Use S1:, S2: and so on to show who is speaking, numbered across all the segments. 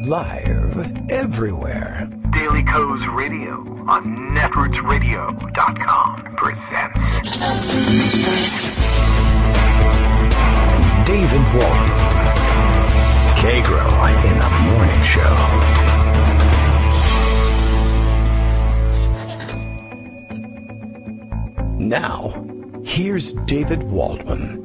S1: Live everywhere.
S2: Daily Co's Radio on netrootsradio.com presents
S1: David Waldman. Kagro in the Morning Show. Now, here's David Waldman.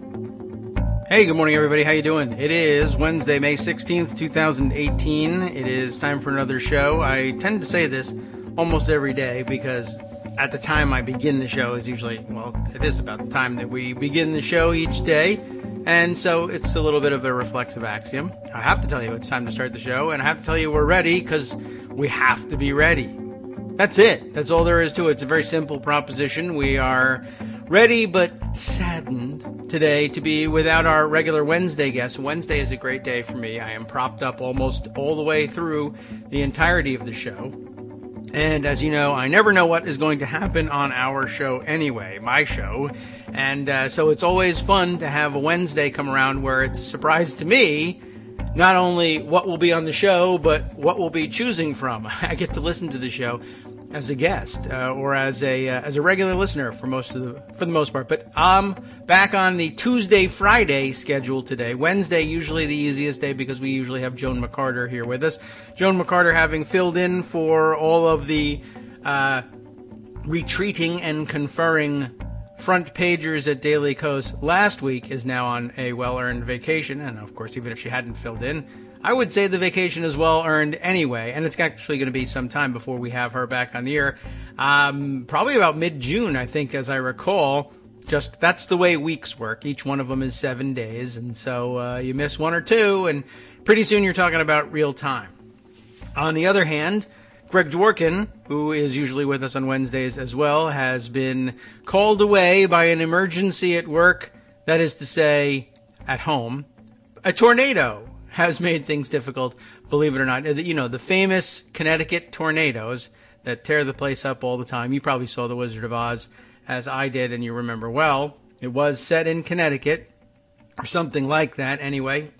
S3: Hey, good morning, everybody. How you doing? It is Wednesday, May 16th, 2018. It is time for another show. I tend to say this almost every day because at the time I begin the show is usually, well, it is about the time that we begin the show each day. And so it's a little bit of a reflexive axiom. I have to tell you it's time to start the show, and I have to tell you we're ready because we have to be ready. That's it. That's all there is to it. It's a very simple proposition. We are ready but saddened today to be without our regular Wednesday guest. Wednesday is a great day for me. I am propped up almost all the way through the entirety of the show. And as you know, I never know what is going to happen on our show anyway, my show. And so it's always fun to have a Wednesday come around where it's a surprise to me, not only what will be on the show, but what we'll be choosing from. I get to listen to the show as a guest or as a regular listener for the most part. But I'm back on the Tuesday-Friday schedule today. Wednesday usually the easiest day because we usually have Joan McCarter here with us. Joan McCarter, having filled in for all of the retreating and conferring front pagers at Daily Kos last week, is now on a well-earned vacation. And of course, even if she hadn't filled in, I would say the vacation is well-earned anyway, and it's actually going to be some time before we have her back on the air. Probably about mid-June, I think, as I recall. Just that's the way weeks work. Each one of them is 7 days, and so you miss one or two, and pretty soon you're talking about real time. On the other hand, Greg Dworkin, who is usually with us on Wednesdays as well, has been called away by an emergency at work, that is to say, at home. A tornado has made things difficult, believe it or not. You know, the famous Connecticut tornadoes that tear the place up all the time. You probably saw The Wizard of Oz, as I did, and you remember well. It was set in Connecticut, or something like that anyway.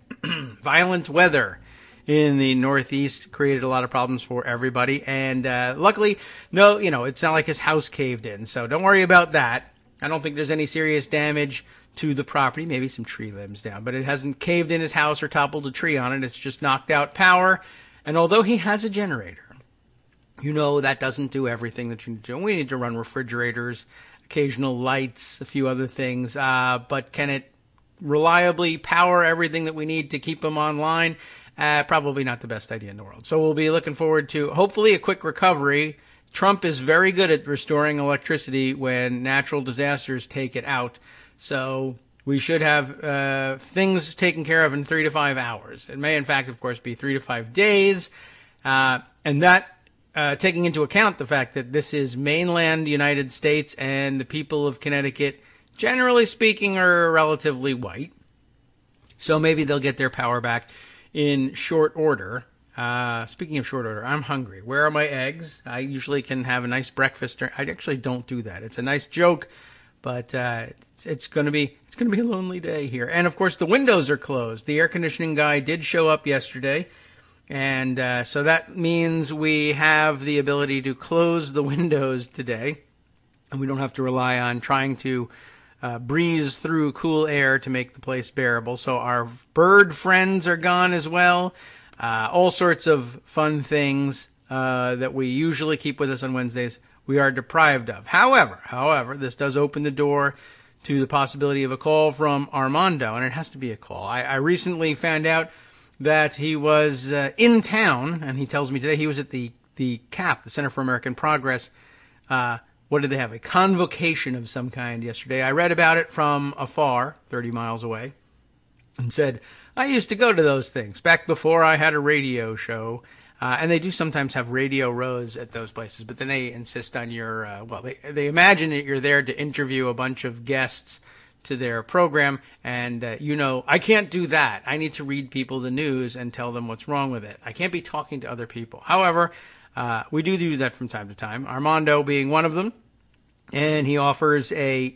S3: Violent weather in the Northeast created a lot of problems for everybody. And luckily, no, it's not like his house caved in, so don't worry about that. I don't think there's any serious damage to the property, maybe some tree limbs down, but it hasn't caved in his house or toppled a tree on it. It's just knocked out power. And although he has a generator, that doesn't do everything that you need to do. We need to run refrigerators, occasional lights, a few other things. But can it reliably power everything that we need to keep them online? Probably not the best idea in the world. So we'll be looking forward to, hopefully, a quick recovery. Trump is very good at restoring electricity when natural disasters take it out. So we should have things taken care of in 3 to 5 hours. It may, in fact, of course, be 3 to 5 days. And that taking into account the fact that this is mainland United States and the people of Connecticut, generally speaking, are relatively white. So maybe they'll get their power back in short order. Speaking of short order, I'm hungry. Where are my eggs? I usually can have a nice breakfast. I actually don't do that. It's a nice joke. But it's going to be a lonely day here. And, of course, the windows are closed. The air conditioning guy did show up yesterday. And so that means we have the ability to close the windows today. And we don't have to rely on trying to breeze through cool air to make the place bearable. So our bird friends are gone as well. All sorts of fun things that we usually keep with us on Wednesdays we are deprived of. However, this does open the door to the possibility of a call from Armando, and it has to be a call. I recently found out that he was in town, and he tells me today he was at the CAP, the Center for American Progress. What did they have? A convocation of some kind yesterday. I read about it from afar, 30 miles away, and said, I used to go to those things back before I had a radio show. And they do sometimes have radio rows at those places, but then they insist on your, they imagine that you're there to interview a bunch of guests to their program, and I can't do that. I need to read people the news and tell them what's wrong with it. I can't be talking to other people. However, we do that from time to time, Armando being one of them, and he offers a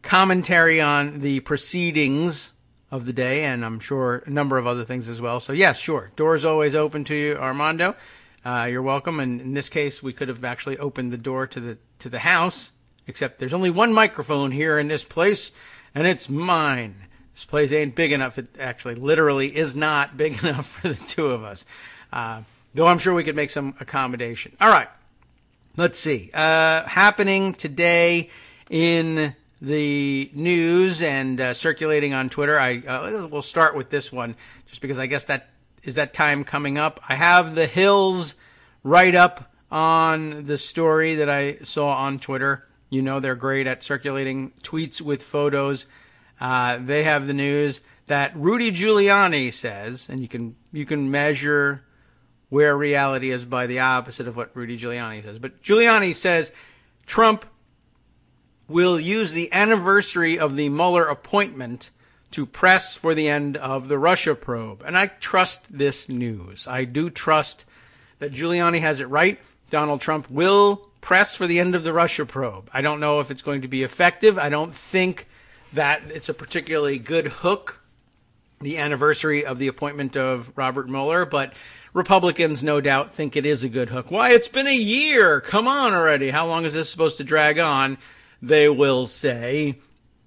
S3: commentary on the proceedings of the day, and I'm sure a number of other things as well. So yes, sure, door's always open to you, Armando. You're welcome. And in this case, we could have actually opened the door to the house, except there's only one microphone here in this place, and it's mine. This place ain't big enough. It actually literally is not big enough for the two of us. Though I'm sure we could make some accommodation. All right. Let's see. Happening today in the news and circulating on Twitter. We'll start with this one just because I guess that is that time coming up. I have the Hills write-up on the story that I saw on Twitter. You know they're great at circulating tweets with photos. They have the news that Rudy Giuliani says, and you can measure where reality is by the opposite of what Rudy Giuliani says. But Giuliani says Trump will use the anniversary of the Mueller appointment to press for the end of the Russia probe. And I trust this news. I do trust that Giuliani has it right. Donald Trump will press for the end of the Russia probe. I don't know if it's going to be effective. I don't think that it's a particularly good hook, the anniversary of the appointment of Robert Mueller, but Republicans no doubt think it is a good hook. Why, it's been a year. Come on already. How long is this supposed to drag on? They will say,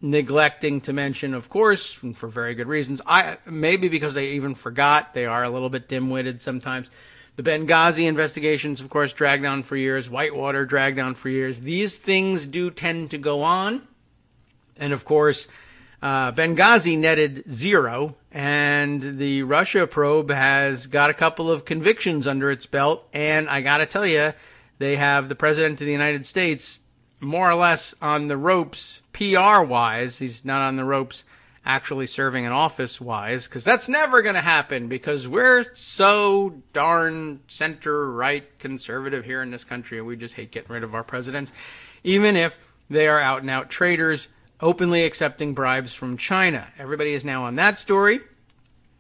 S3: neglecting to mention, of course, and for very good reasons, maybe because they even forgot. They are a little bit dim-witted sometimes. The Benghazi investigations, of course, dragged on for years. Whitewater dragged on for years. These things do tend to go on. And, of course, Benghazi netted 0, and the Russia probe has got a couple of convictions under its belt. And I got to tell you, they have the President of the United States more or less on the ropes PR-wise. He's not on the ropes actually serving in office-wise, because that's never going to happen because we're so darn center-right conservative here in this country, and we just hate getting rid of our presidents, even if they are out-and-out traitors, openly accepting bribes from China. Everybody is now on that story.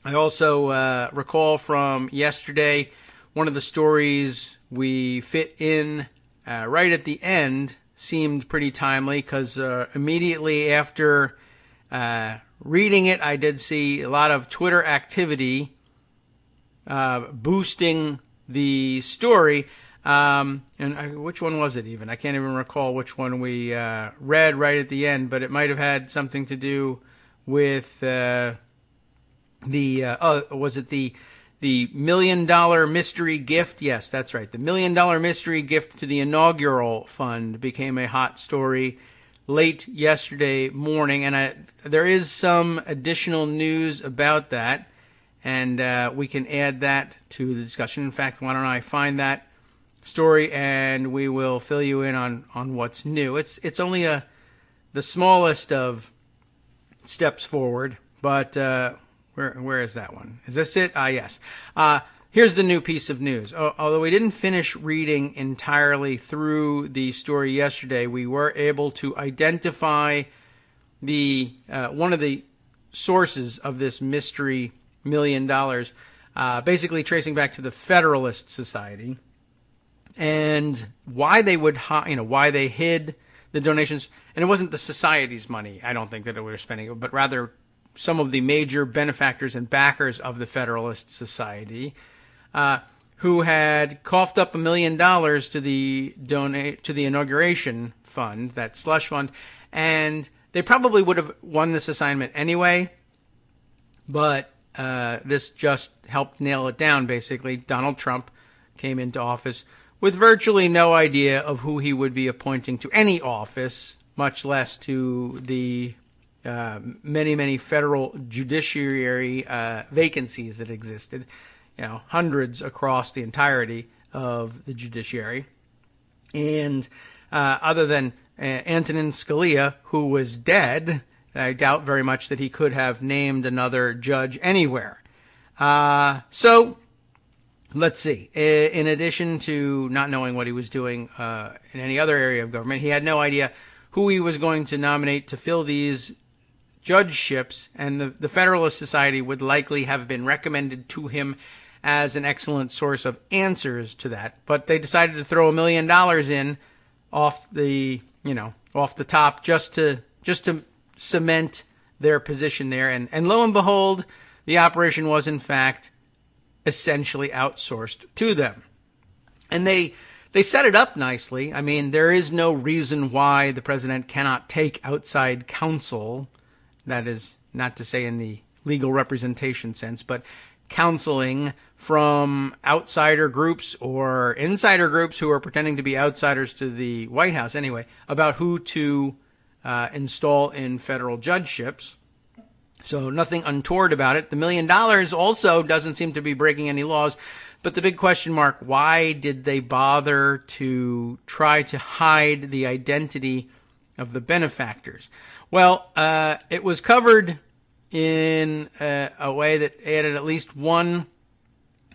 S3: I also recall from yesterday one of the stories we fit in right at the end seemed pretty timely because immediately after reading it, I did see a lot of Twitter activity boosting the story. Which one was it even? I can't even recall which one we read right at the end, but it might have had something to do with was it the $1 million mystery gift? Yes, that's right. The $1 million mystery gift to the inaugural fund became a hot story late yesterday morning, and there is some additional news about that, and we can add that to the discussion. In fact, why don't I find that story and we will fill you in on what's new. It's only the smallest of steps forward, but where is that one? Is this it? Yes. Here's the new piece of news. Although we didn't finish reading entirely through the story yesterday, we were able to identify the one of the sources of this mystery $1 million, basically tracing back to the Federalist Society, and why they would, why they hid the donations. And it wasn't the society's money, I don't think, that they were spending, but rather some of the major benefactors and backers of the Federalist Society, who had coughed up $1 million to the inauguration fund, that slush fund, and they probably would have won this assignment anyway, but this just helped nail it down, basically. Donald Trump came into office with virtually no idea of who he would be appointing to any office, much less to the many, many federal judiciary vacancies that existed, hundreds across the entirety of the judiciary. And other than Antonin Scalia, who was dead, I doubt very much that he could have named another judge anywhere. So let's see. In addition to not knowing what he was doing in any other area of government, he had no idea who he was going to nominate to fill these judgeships, and the Federalist Society would likely have been recommended to him as an excellent source of answers to that. But they decided to throw $1 million in off the top just to cement their position there. And lo and behold, the operation was, in fact, essentially outsourced to them. And they set it up nicely. I mean, there is no reason why the president cannot take outside counsel. That is not to say in the legal representation sense, but counseling from outsider groups or insider groups who are pretending to be outsiders to the White House anyway, about who to install in federal judgeships. So nothing untoward about it. The $1 million also doesn't seem to be breaking any laws. But the big question mark, why did they bother to try to hide the identity of the benefactors? Well, it was covered in a way that added at least one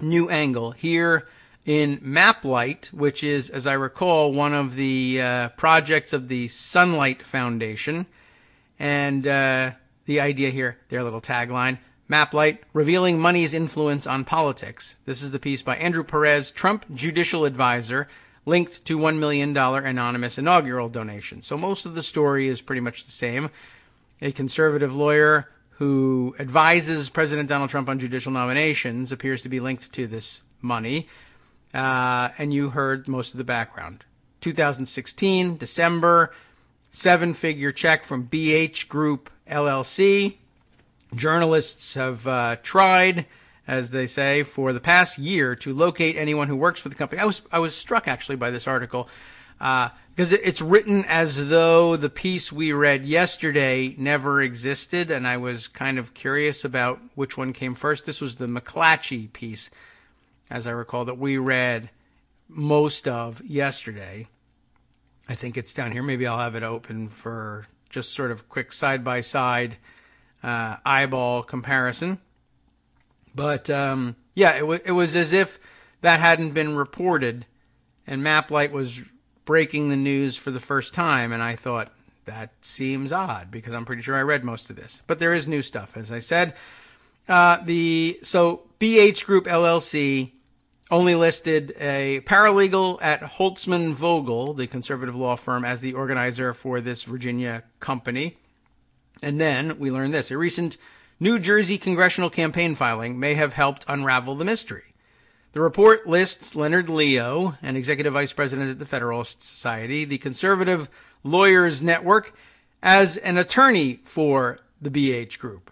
S3: new angle here in MapLight, which is, as I recall, one of the projects of the Sunlight Foundation. And the idea here, their little tagline, MapLight, revealing money's influence on politics. This is the piece by Andrew Perez, Trump judicial advisor, linked to $1 million anonymous inaugural donation. So most of the story is pretty much the same. A conservative lawyer who advises President Donald Trump on judicial nominations appears to be linked to this money. And you heard most of the background. 2016, December, 7-figure check from BH Group LLC. Journalists have tried, as they say, for the past year to locate anyone who works for the company. I was struck, actually, by this article because it's written as though the piece we read yesterday never existed, and I was kind of curious about which one came first. This was the McClatchy piece, as I recall, that we read most of yesterday. I think it's down here. Maybe I'll have it open for just sort of quick side-by-side eyeball comparison. But yeah, it was as if that hadn't been reported, and MapLight was breaking the news for the first time, and I thought, that seems odd, because I'm pretty sure I read most of this. But there is new stuff, as I said. So BH Group LLC only listed a paralegal at Holtzman Vogel, the conservative law firm, as the organizer for this Virginia company. And then we learned this. A recent New Jersey congressional campaign filing may have helped unravel the mystery. The report lists Leonard Leo, an executive vice president at the Federalist Society, the Conservative Lawyers Network, as an attorney for the BH Group.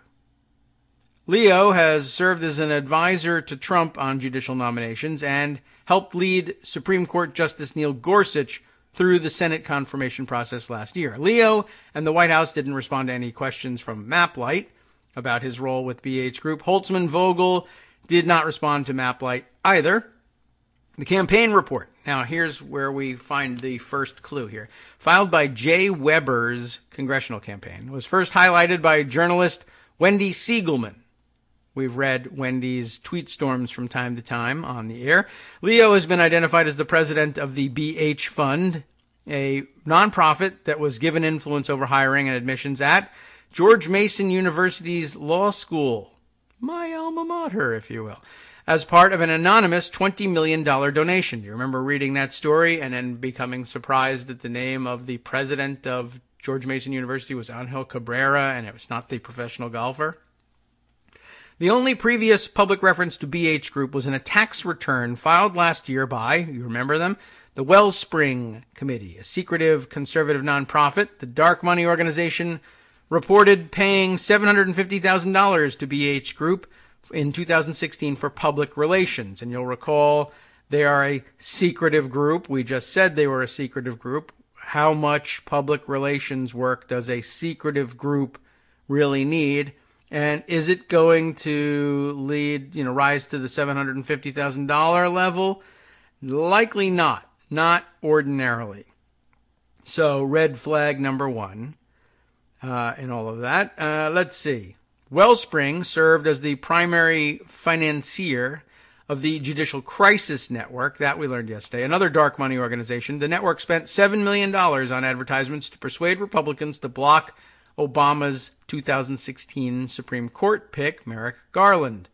S3: Leo has served as an advisor to Trump on judicial nominations and helped lead Supreme Court Justice Neil Gorsuch through the Senate confirmation process last year. Leo and the White House didn't respond to any questions from MapLight about his role with BH Group. Holtzman Vogel did not respond to MapLight either. The campaign report. Now, here's where we find the first clue here. Filed by Jay Weber's congressional campaign, was first highlighted by journalist Wendy Siegelman. We've read Wendy's tweet storms from time to time on the air. Leo has been identified as the president of the BH Fund, a nonprofit that was given influence over hiring and admissions at George Mason University's law school, my alma mater, if you will, as part of an anonymous $20 million donation. Do you remember reading that story and then becoming surprised that the name of the president of George Mason University was Angel Cabrera and it was not the professional golfer? The only previous public reference to BH Group was in a tax return filed last year by, you remember them, the Wellspring Committee, a secretive conservative nonprofit. The dark money organization reported paying $750,000 to BH Group in 2016 for public relations. And you'll recall they are a secretive group. We just said they were a secretive group. How much public relations work does a secretive group really need? And is it going to rise to the $750,000 level? Likely not. Not ordinarily. So red flag number one in all of that. Let's see. Wellspring served as the primary financier of the Judicial Crisis Network. That we learned yesterday. Another dark money organization. The network spent $7 million on advertisements to persuade Republicans to block Obama's 2016 Supreme Court pick, Merrick Garland.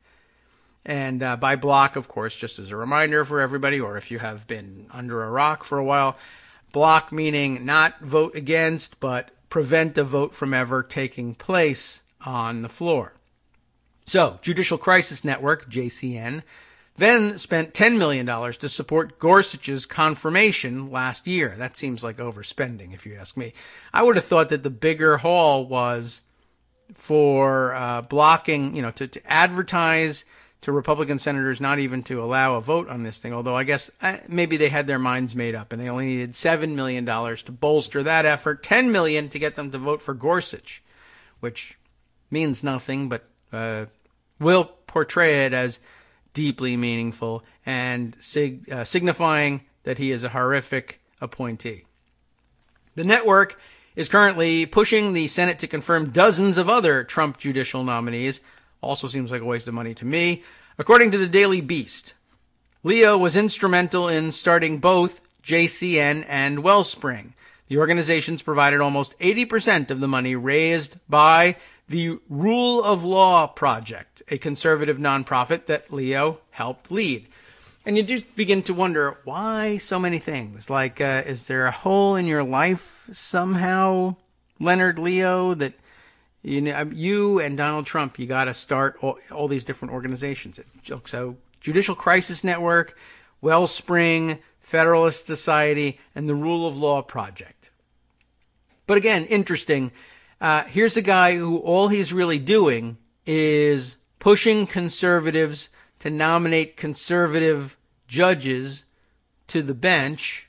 S3: And by block, of course, just as a reminder for everybody, or if you have been under a rock for a while, block meaning not vote against, but prevent a vote from ever taking place on the floor. So, Judicial Crisis Network, JCN, then spent $10 million to support Gorsuch's confirmation last year. That seems like overspending, if you ask me. I would have thought that the bigger haul was for blocking, to advertise to Republican senators not even to allow a vote on this thing, although I guess maybe they had their minds made up and they only needed $7 million to bolster that effort, $10 million to get them to vote for Gorsuch, which means nothing, but will portray it as deeply meaningful and signifying that he is a horrific appointee. The network is currently pushing the Senate to confirm dozens of other Trump judicial nominees. Also seems like a waste of money to me. According to the Daily Beast, Leo was instrumental in starting both JCN and Wellspring. The organizations provided almost 80% of the money raised by the Rule of Law Project, a conservative nonprofit that Leo helped lead. And you just begin to wonder, why so many things? Like, is there a hole in your life somehow, Leonard Leo, that you and Donald Trump, you got to start all these different organizations? So, Judicial Crisis Network, Wellspring, Federalist Society, and the Rule of Law Project. But again, interesting. Here's a guy who all he's really doing is pushing conservatives to nominate conservative judges to the bench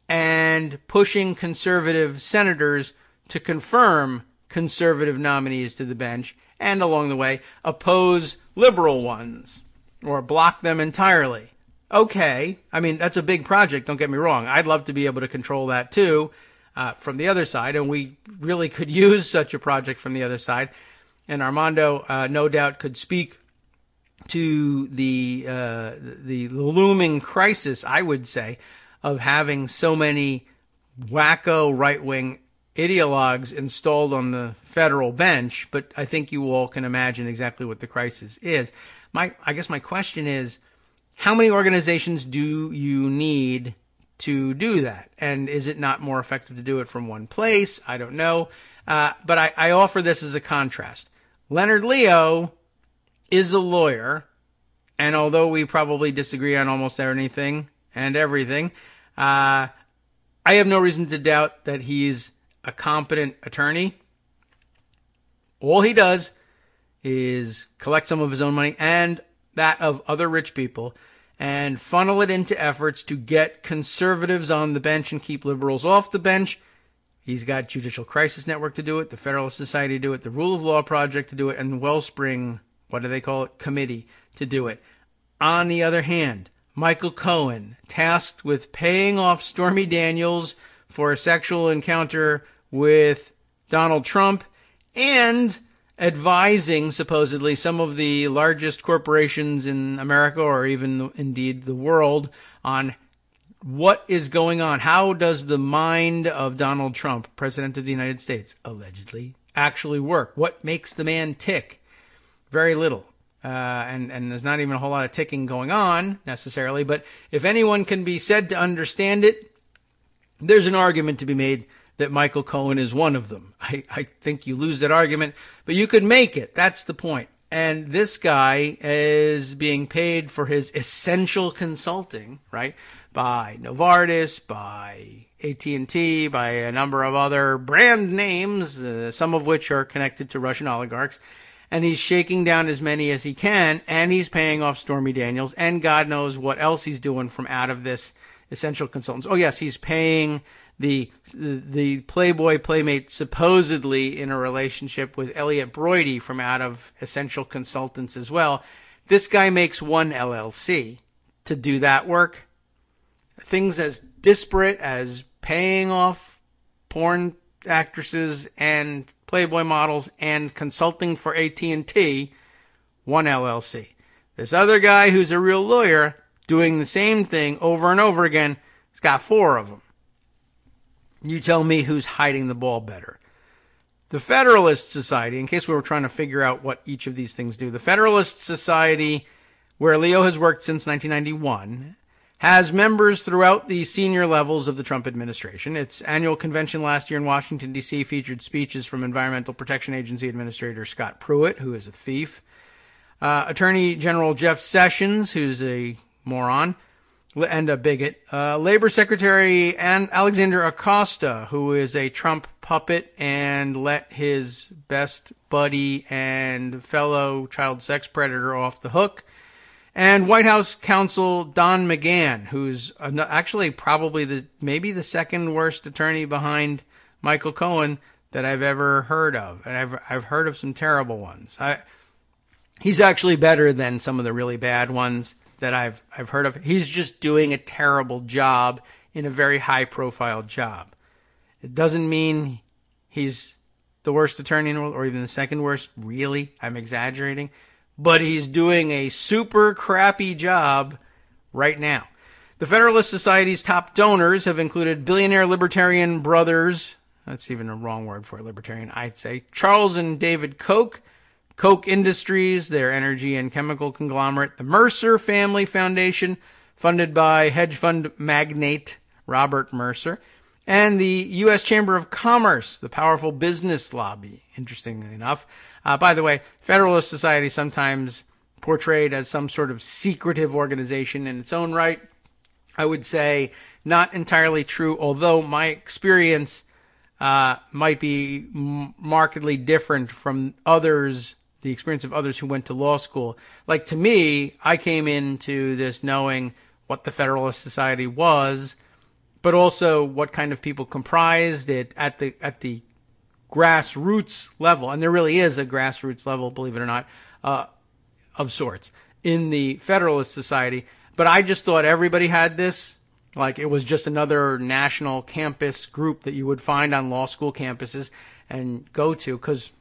S3: and pushing conservative senators to confirm conservative nominees to the bench and, along the way, oppose liberal ones or block them entirely. Okay, I mean, that's a big project, don't get me wrong. I'd love to be able to control that too from the other side, and we really could use such a project from the other side. And Armando, no doubt, could speak to the looming crisis, I would say, of having so many wacko right-wing ideologues installed on the federal bench. But I think you all can imagine exactly what the crisis is. I guess my question is, how many organizations do you need to do that? And is it not more effective to do it from one place? I don't know. But I offer this as a contrast. Leonard Leo is a lawyer, and although we probably disagree on almost anything and everything, I have no reason to doubt that he's a competent attorney. All he does is collect some of his own money and that of other rich people and funnel it into efforts to get conservatives on the bench and keep liberals off the bench. He's got Judicial Crisis Network to do it, the Federalist Society to do it, the Rule of Law Project to do it, and the Wellspring, what do they call it, committee to do it. On the other hand, Michael Cohen, tasked with paying off Stormy Daniels for a sexual encounter with Donald Trump and advising, supposedly, some of the largest corporations in America or even indeed the world on what is going on. How does the mind of Donald Trump, President of the United States, allegedly, actually work? What makes the man tick? Very little. And there's not even a whole lot of ticking going on, necessarily. But if anyone can be said to understand it, there's an argument to be made that Michael Cohen is one of them. I think you lose that argument, but you could make it. That's the point. And this guy is being paid for his essential consulting, right, by Novartis, by AT&T, by a number of other brand names, some of which are connected to Russian oligarchs. And he's shaking down as many as he can, and he's paying off Stormy Daniels, and God knows what else he's doing from out of this essential consultants. Oh, yes, he's paying the Playboy Playmate supposedly in a relationship with Elliot Broidy from out of Essential Consultants as well. This guy makes one LLC to do that work. Things as disparate as paying off porn actresses and Playboy models and consulting for AT&T, one LLC. This other guy who's a real lawyer doing the same thing over and over again, he's got four of them. You tell me who's hiding the ball better. The Federalist Society, in case we were trying to figure out what each of these things do, the Federalist Society, where Leo has worked since 1991, has members throughout the senior levels of the Trump administration. Its annual convention last year in Washington, D.C. featured speeches from Environmental Protection Agency Administrator Scott Pruitt, who is a thief, Attorney General Jeff Sessions, who's a moron and a bigot, Labor Secretary Alexander Acosta, who is a Trump puppet and let his best buddy and fellow child sex predator off the hook, and White House counsel Don McGahn, who's actually probably maybe the second worst attorney behind Michael Cohen that I've ever heard of, and I've heard of some terrible ones. He's actually better than some of the really bad ones that I've heard of. He's just doing a terrible job in a very high-profile job. It doesn't mean he's the worst attorney in the world, or even the second worst. Really, I'm exaggerating. But he's doing a super crappy job right now. The Federalist Society's top donors have included billionaire libertarian brothers. That's even a wrong word for libertarian, I'd say. Charles and David Koch. Koch Industries, their energy and chemical conglomerate, the Mercer Family Foundation, funded by hedge fund magnate Robert Mercer, and the U.S. Chamber of Commerce, the powerful business lobby, interestingly enough. By the way, Federalist Society sometimes portrayed as some sort of secretive organization in its own right. I would say not entirely true, although my experience might be markedly different from others, the experience of others who went to law school. Like, to me, I came into this knowing what the Federalist Society was, but also what kind of people comprised it at the grassroots level. And there really is a grassroots level, believe it or not, of sorts in the Federalist Society. But I just thought everybody had this, like it was just another national campus group that you would find on law school campuses and go to, because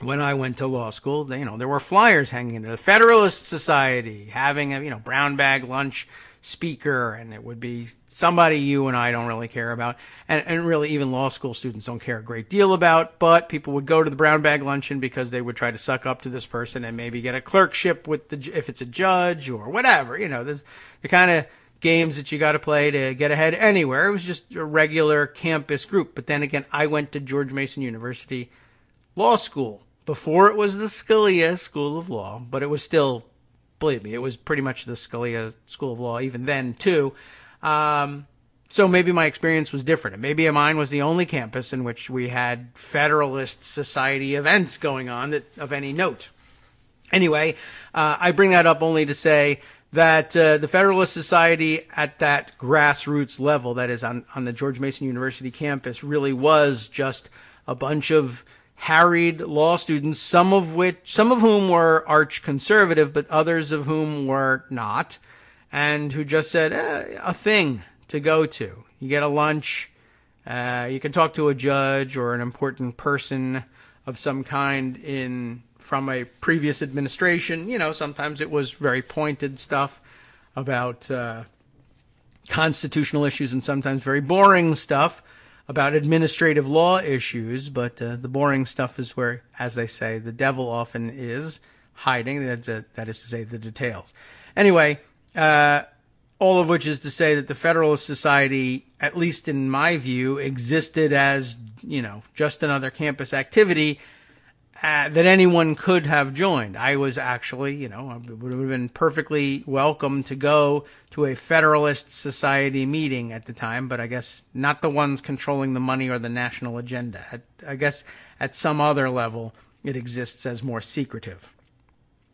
S3: when I went to law school, there were flyers hanging in the Federalist Society having a, brown bag lunch speaker, and it would be somebody you and I don't really care about, and really even law school students don't care a great deal about, but people would go to the brown bag luncheon because they would try to suck up to this person and maybe get a clerkship with if it's a judge or whatever, there's the kind of games that you got to play to get ahead anywhere. It was just a regular campus group. But then again, I went to George Mason University Law School before it was the Scalia School of Law, but it was still, believe me, it was pretty much the Scalia School of Law even then too. So maybe my experience was different. And maybe mine was the only campus in which we had Federalist Society events going on of any note. Anyway, I bring that up only to say that the Federalist Society at that grassroots level, that is on the George Mason University campus, really was just a bunch of harried law students, some of whom were arch conservative, but others of whom were not, and who just said a thing to go to. You get a lunch, you can talk to a judge or an important person of some kind from a previous administration. Sometimes it was very pointed stuff about constitutional issues, and sometimes very boring stuff about administrative law issues, but the boring stuff is where, as they say, the devil often is hiding. That is to say, the details. Anyway, all of which is to say that the Federalist Society, at least in my view, existed as, just another campus activity that anyone could have joined. I was actually, it would have been perfectly welcome to go to a Federalist Society meeting at the time, but I guess not the ones controlling the money or the national agenda. I guess at some other level it exists as more secretive.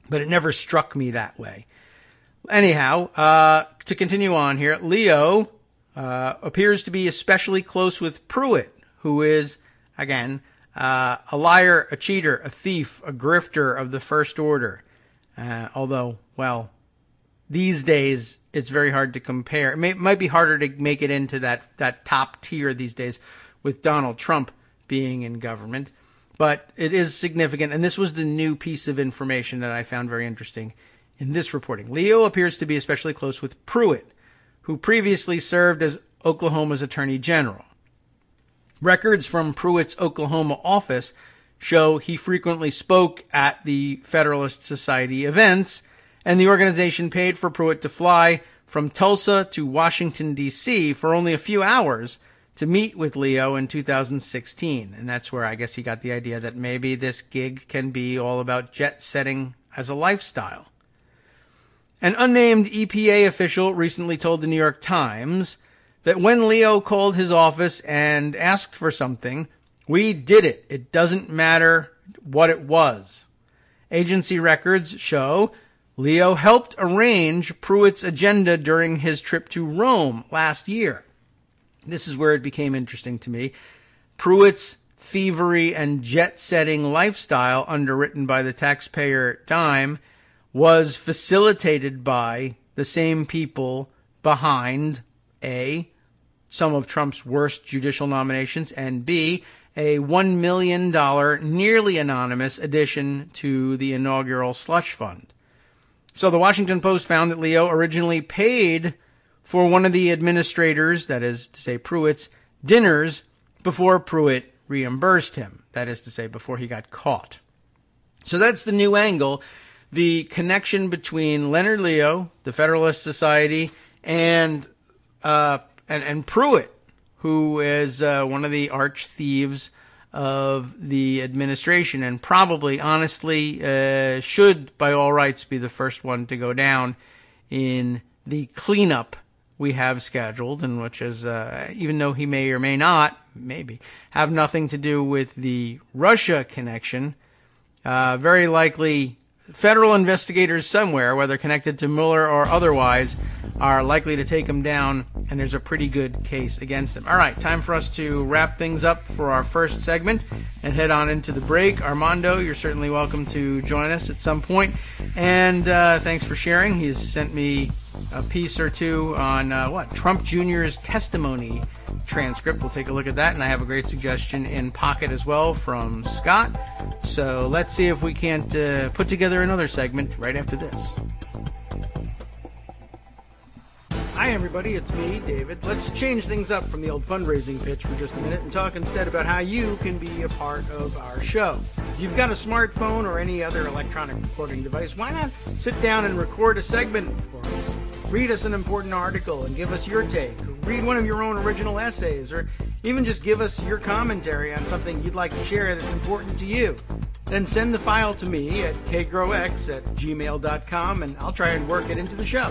S3: But it never struck me that way. Anyhow, to continue on here, Leo appears to be especially close with Pruitt, who is, again, a liar, a cheater, a thief, a grifter of the first order. Although, well, these days it's very hard to compare. It might be harder to make it into that top tier these days with Donald Trump being in government. But it is significant, and this was the new piece of information that I found very interesting in this reporting. Leo appears to be especially close with Pruitt, who previously served as Oklahoma's Attorney General. Records from Pruitt's Oklahoma office show he frequently spoke at the Federalist Society events, and the organization paid for Pruitt to fly from Tulsa to Washington, D.C. for only a few hours to meet with Leo in 2016. And that's where I guess he got the idea that maybe this gig can be all about jet setting as a lifestyle. An unnamed EPA official recently told the New York Times that when Leo called his office and asked for something, we did it. It doesn't matter what it was. Agency records show Leo helped arrange Pruitt's agenda during his trip to Rome last year. This is where it became interesting to me. Pruitt's thievery and jet-setting lifestyle, underwritten by the taxpayer dime, was facilitated by the same people behind A, some of Trump's worst judicial nominations, and B, a $1 million, nearly anonymous addition to the inaugural slush fund. So the Washington Post found that Leo originally paid for one of the administrators, that is to say Pruitt's, dinners before Pruitt reimbursed him, that is to say before he got caught. So that's the new angle, the connection between Leonard Leo, the Federalist Society, and Pruitt, who is one of the arch thieves of the administration and probably, honestly, should, by all rights, be the first one to go down in the cleanup we have scheduled, and which is, even though he may or may not, maybe, have nothing to do with the Russia connection, very likely federal investigators somewhere, whether connected to Mueller or otherwise, are likely to take him down, and there's a pretty good case against him. All right, time for us to wrap things up for our first segment and head on into the break. Armando, you're certainly welcome to join us at some point, and thanks for sharing. He's sent me a piece or two on Trump Jr.'s testimony transcript. We'll take a look at that, and I have a great suggestion in pocket as well from Scott. So let's see if we can't put together another segment right after this. Hi everybody, it's me, David. Let's change things up from the old fundraising pitch for just a minute and talk instead about how you can be a part of our show. If you've got a smartphone or any other electronic recording device, why not sit down and record a segment for us? Read us an important article and give us your take. Read one of your own original essays, or even just give us your commentary on something you'd like to share that's important to you. Then send the file to me at kagrox@gmail.com, and I'll try and work it into the show.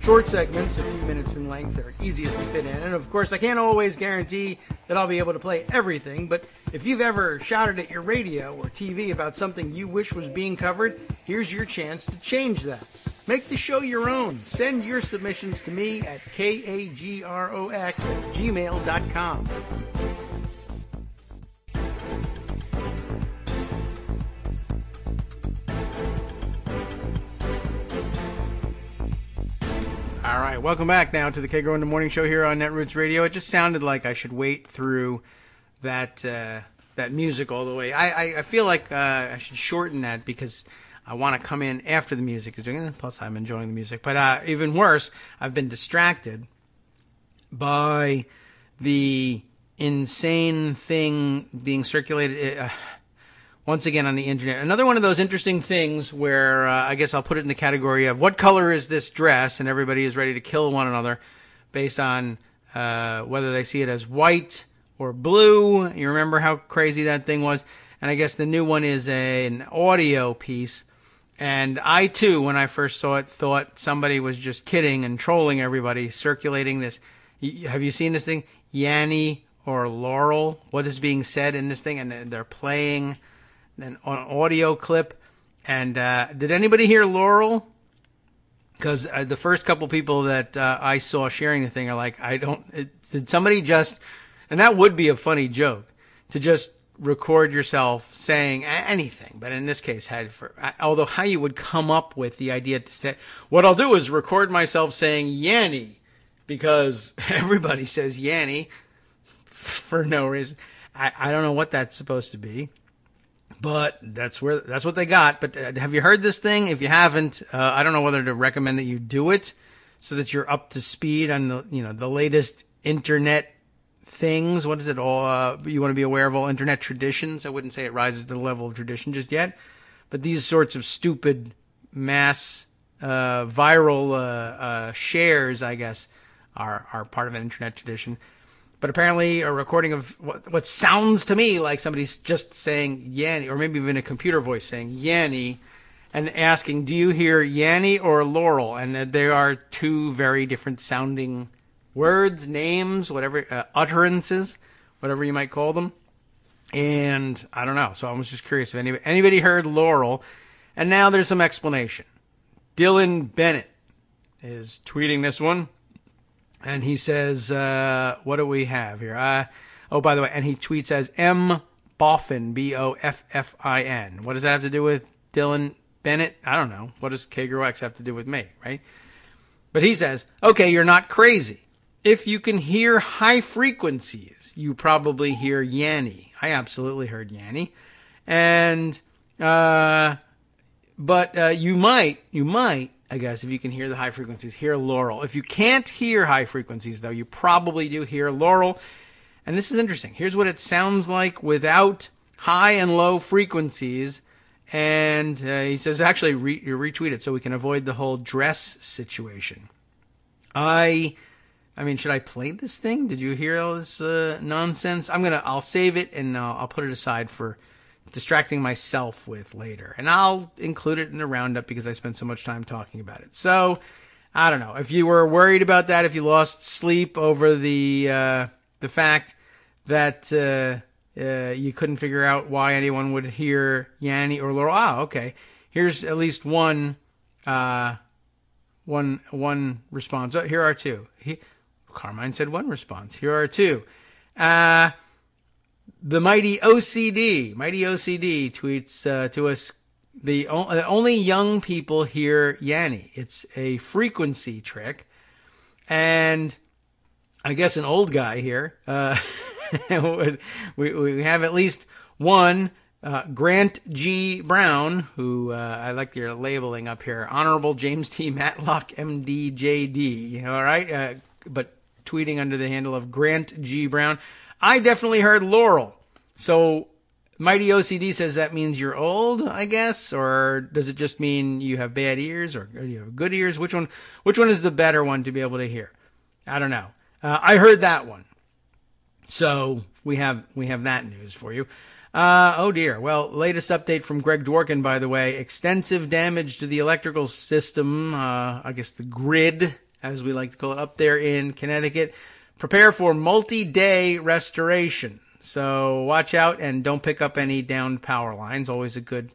S3: Short segments, a few minutes in length, are easiest to fit in. And of course, I can't always guarantee that I'll be able to play everything, but if you've ever shouted at your radio or TV about something you wish was being covered, here's your chance to change that. Make the show your own. Send your submissions to me at kagrox@gmail.com. All right, welcome back now to the Kagro in the Morning Show here on Netroots Radio. It just sounded like I should wait through that music all the way. I feel like I should shorten that because I want to come in after the music is doing it. Plus, I'm enjoying the music. But even worse, I've been distracted by the insane thing being circulated once again on the internet. Another one of those interesting things where I guess I'll put it in the category of what color is this dress, and everybody is ready to kill one another based on whether they see it as white or blue. You remember how crazy that thing was? And I guess the new one is an audio piece. And I, too, when I first saw it, thought somebody was just kidding and trolling everybody, circulating this. Have you seen this thing? Yanny or Laurel? What is being said in this thing? And they're playing an audio clip. And did anybody hear Laurel? Because the first couple people that I saw sharing the thing are like, did somebody just, and that would be a funny joke, to just record yourself saying anything, but in this case, although how you would come up with the idea to say, what I'll do is record myself saying Yanny, because everybody says Yanny for no reason. I don't know what that's supposed to be, but that's what they got. But have you heard this thing? If you haven't, I don't know whether to recommend that you do it so that you're up to speed on the latest internet things. What is it all? You want to be aware of all internet traditions. I wouldn't say it rises to the level of tradition just yet, but these sorts of stupid mass viral shares, I guess, are part of an internet tradition. But apparently a recording of what sounds to me like somebody's just saying Yanny, or maybe even a computer voice saying Yanny, and asking, do you hear Yanny or Laurel? And there are two very different sounding words, names, whatever, utterances, whatever you might call them. And I don't know. So I was just curious if anybody heard Laurel. And now there's some explanation. Dylan Bennett is tweeting this one. And he says, what do we have here? By the way, and he tweets as M. Boffin, Boffin. What does that have to do with Dylan Bennett? I don't know. What does Kagro X have to do with me, right? But he says, okay, you're not crazy. If you can hear high frequencies, you probably hear Yanny. I absolutely heard Yanny. And, but you might, I guess, if you can hear the high frequencies, hear Laurel. If you can't hear high frequencies, though, you probably do hear Laurel. And this is interesting. Here's what it sounds like without high and low frequencies. And he says, actually, retweet it so we can avoid the whole dress situation. I mean, should I play this thing? Did you hear all this nonsense? I'll save it and I'll put it aside for distracting myself with later. And I'll include it in the roundup because I spent so much time talking about it. So, I don't know. If you were worried about that, if you lost sleep over the fact that you couldn't figure out why anyone would hear Yanny or Laurel. Okay. Here's at least one response. Oh, here are two. Carmine said one response. Here are two. The mighty OCD tweets to us, the only young people hear Yanny. It's a frequency trick. And I guess an old guy here, we have at least one, Grant G. Brown, who I like your labeling up here, Honorable James T. Matlock, MD, JD. All right, but tweeting under the handle of Grant G. Brown. I definitely heard Laurel. So Mighty OCD says that means you're old, I guess, or does it just mean you have bad ears or you have good ears? Which one is the better one to be able to hear? I don't know. I heard that one. So we have that news for you. Oh dear. Well, latest update from Greg Dworkin, by the way. Extensive damage to the electrical system, I guess the grid, as we like to call it, up there in Connecticut. Prepare for multi-day restoration. So watch out and don't pick up any downed power lines. Always a good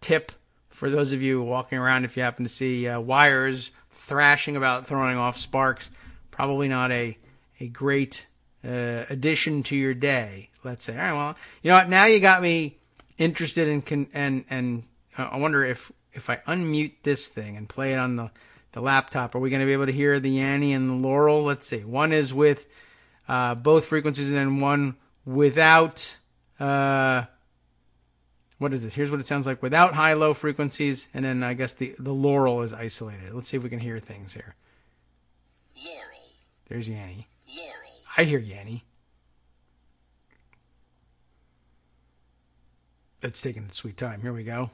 S3: tip for those of you walking around if you happen to see wires thrashing about, throwing off sparks. Probably not a great addition to your day, let's say. All right, well, you know what? Now you got me interested in and I wonder if I unmute this thing and play it on the laptop, are we going to be able to hear the Yanny and the Laurel? Let's see. One is with both frequencies and then one without, what is this? Here's what it sounds like without high-low frequencies, and then I guess the Laurel is isolated. Let's see if we can hear things here.
S4: Laurel.
S3: There's Yanny.
S4: Laurel.
S3: I hear Yanny. That's taking its sweet time. Here we go.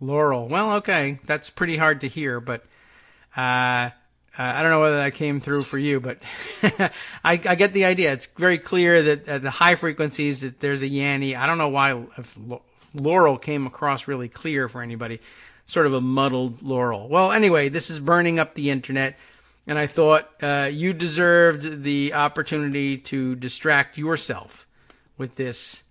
S3: Laurel. Well, okay. That's pretty hard to hear, but I don't know whether that came through for you, but I get the idea. It's very clear that at the high frequencies that there's a Yanny. I don't know why if Laurel came across really clear for anybody. Sort of a muddled Laurel. Well, anyway, this is burning up the internet, and I thought you deserved the opportunity to distract yourself with this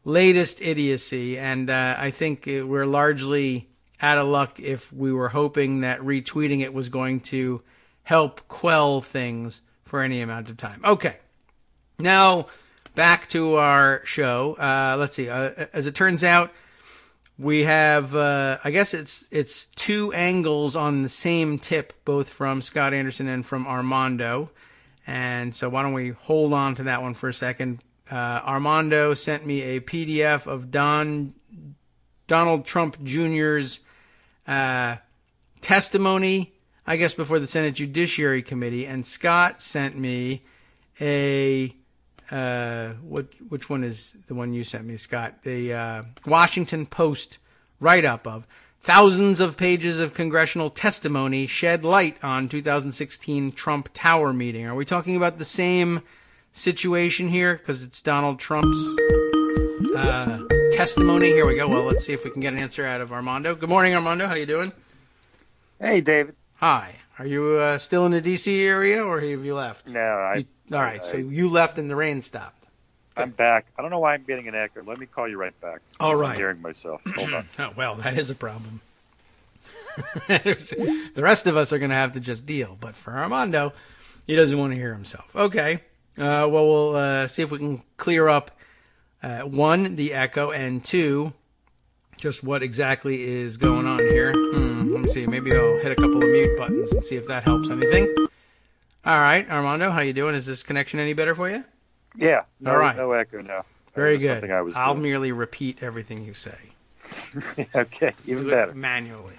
S3: latest idiocy, and I think we're largely out of luck if we were hoping that retweeting it was going to help quell things for any amount of time. Okay, now back to our show. Let's see. As it turns out, we have, I guess it's two angles on the same tip, both from Scott Anderson and from Armando, and so why don't we hold on to that one for a second. Armando sent me a PDF of Donald Trump Jr.'s testimony, I guess, before the Senate Judiciary Committee, and Scott sent me a which one is the one you sent me, Scott? The Washington Post write-up of thousands of pages of congressional testimony shed light on 2016 Trump Tower meeting. Are we talking about the same situation here? Because it's Donald Trump's testimony. Here we go. Well, let's see if we can get an answer out of Armando. Good morning, Armando. How you doing?
S5: Hey, David.
S3: Hi. Are you still in the D.C. area, or have you left?
S5: No,
S3: all right, so you left and the rain stopped.
S5: I'm back. I don't know why I'm getting an echo. Let me call you right back.
S3: All right.
S5: I'm hearing myself. Hold on.
S3: Oh, well, that is a problem. The rest of us are going to have to just deal. But for Armando, he doesn't want to hear himself. Okay. Well, we'll see if we can clear up, one, the echo, and two, just what exactly is going on here. Let me see. Maybe I'll hit a couple of mute buttons and see if that helps anything. All right, Armando, how you doing? Is this connection any better for you?
S5: Yeah.
S3: All right.
S5: No echo now.
S3: Very good. I'll
S5: doing.
S3: merely repeat everything you say.
S5: Okay, even
S3: do
S5: better.
S3: It manually.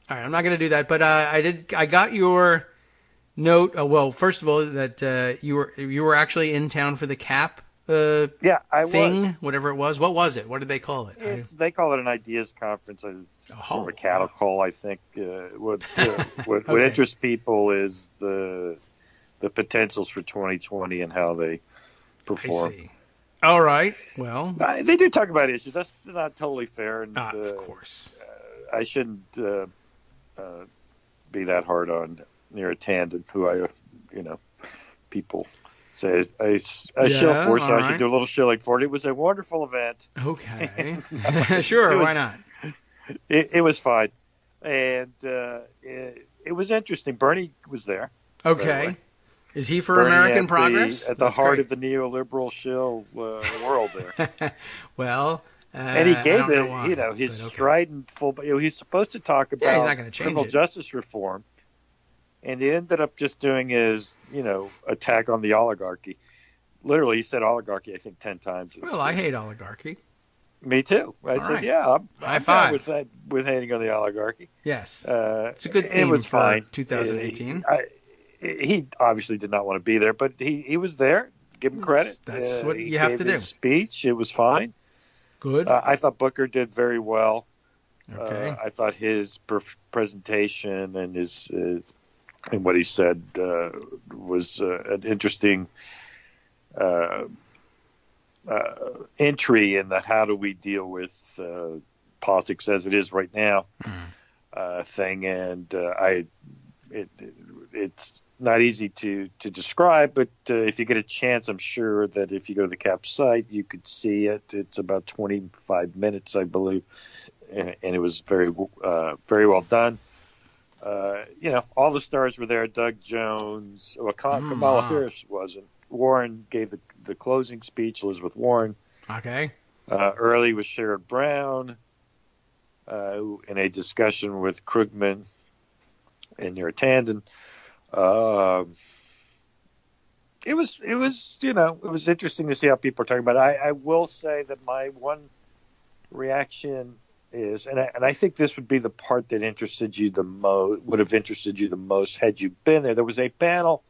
S3: All right, I'm not going to do that, but I got your note. Well, first of all, that you were actually in town for the CAP
S5: yeah, I
S3: thing,
S5: was.
S3: whatever it was. What was it? What did they call it?
S5: They call it an ideas conference. It's sort of a cattle call, I think. What
S3: Okay.
S5: interests people is the potentials for 2020 and how they perform.
S3: I see. All right. Well,
S5: they do talk about issues. That's not totally fair. And,
S3: of course.
S5: I shouldn't be that hard on Neera Tanden, who people say I shill for, so I should do a little shilling for it. It was a wonderful event.
S3: Okay. Sure, why not?
S5: It was fine. And it was interesting. Bernie was there.
S3: Okay. Is he for
S5: Bernie
S3: American Progress?
S5: At the heart of the neoliberal shill world there.
S3: Well,
S5: and he gave
S3: it, why,
S5: his strident full. He's supposed to talk about
S3: he's not gonna change
S5: criminal justice reform, and he ended up just doing his, attack on the oligarchy. Literally, he said oligarchy, I think, 10 times.
S3: Well, I hate oligarchy.
S5: Me too. I said,
S3: right.
S5: yeah,
S3: I'm
S5: fine with hating on the oligarchy.
S3: Yes, it's a good theme.
S5: It was
S3: for
S5: fine.
S3: 2018.
S5: He obviously did not want to be there, but he was there. Give him credit.
S3: That's what you have to do.
S5: His speech, it was fine.
S3: Good.
S5: I thought Booker did very well.
S3: Okay.
S5: I thought his presentation and his and what he said was an interesting entry in the how do we deal with politics as it is right now thing. And it's not easy to describe, but if you get a chance, I'm sure that if you go to the CAP site, you could see it. It's about 25 minutes, I believe, and it was very well done. All the stars were there. Doug Jones, Kamala Harris wasn't. Warren gave the closing speech, Elizabeth Warren.
S3: Okay.
S5: Early was Sherrod Brown in a discussion with Krugman and Neera Tanden. It was interesting to see how people are talking about it. I will say that my one reaction is, and I think this would be the part that would have interested you the most had you been there. There was a panel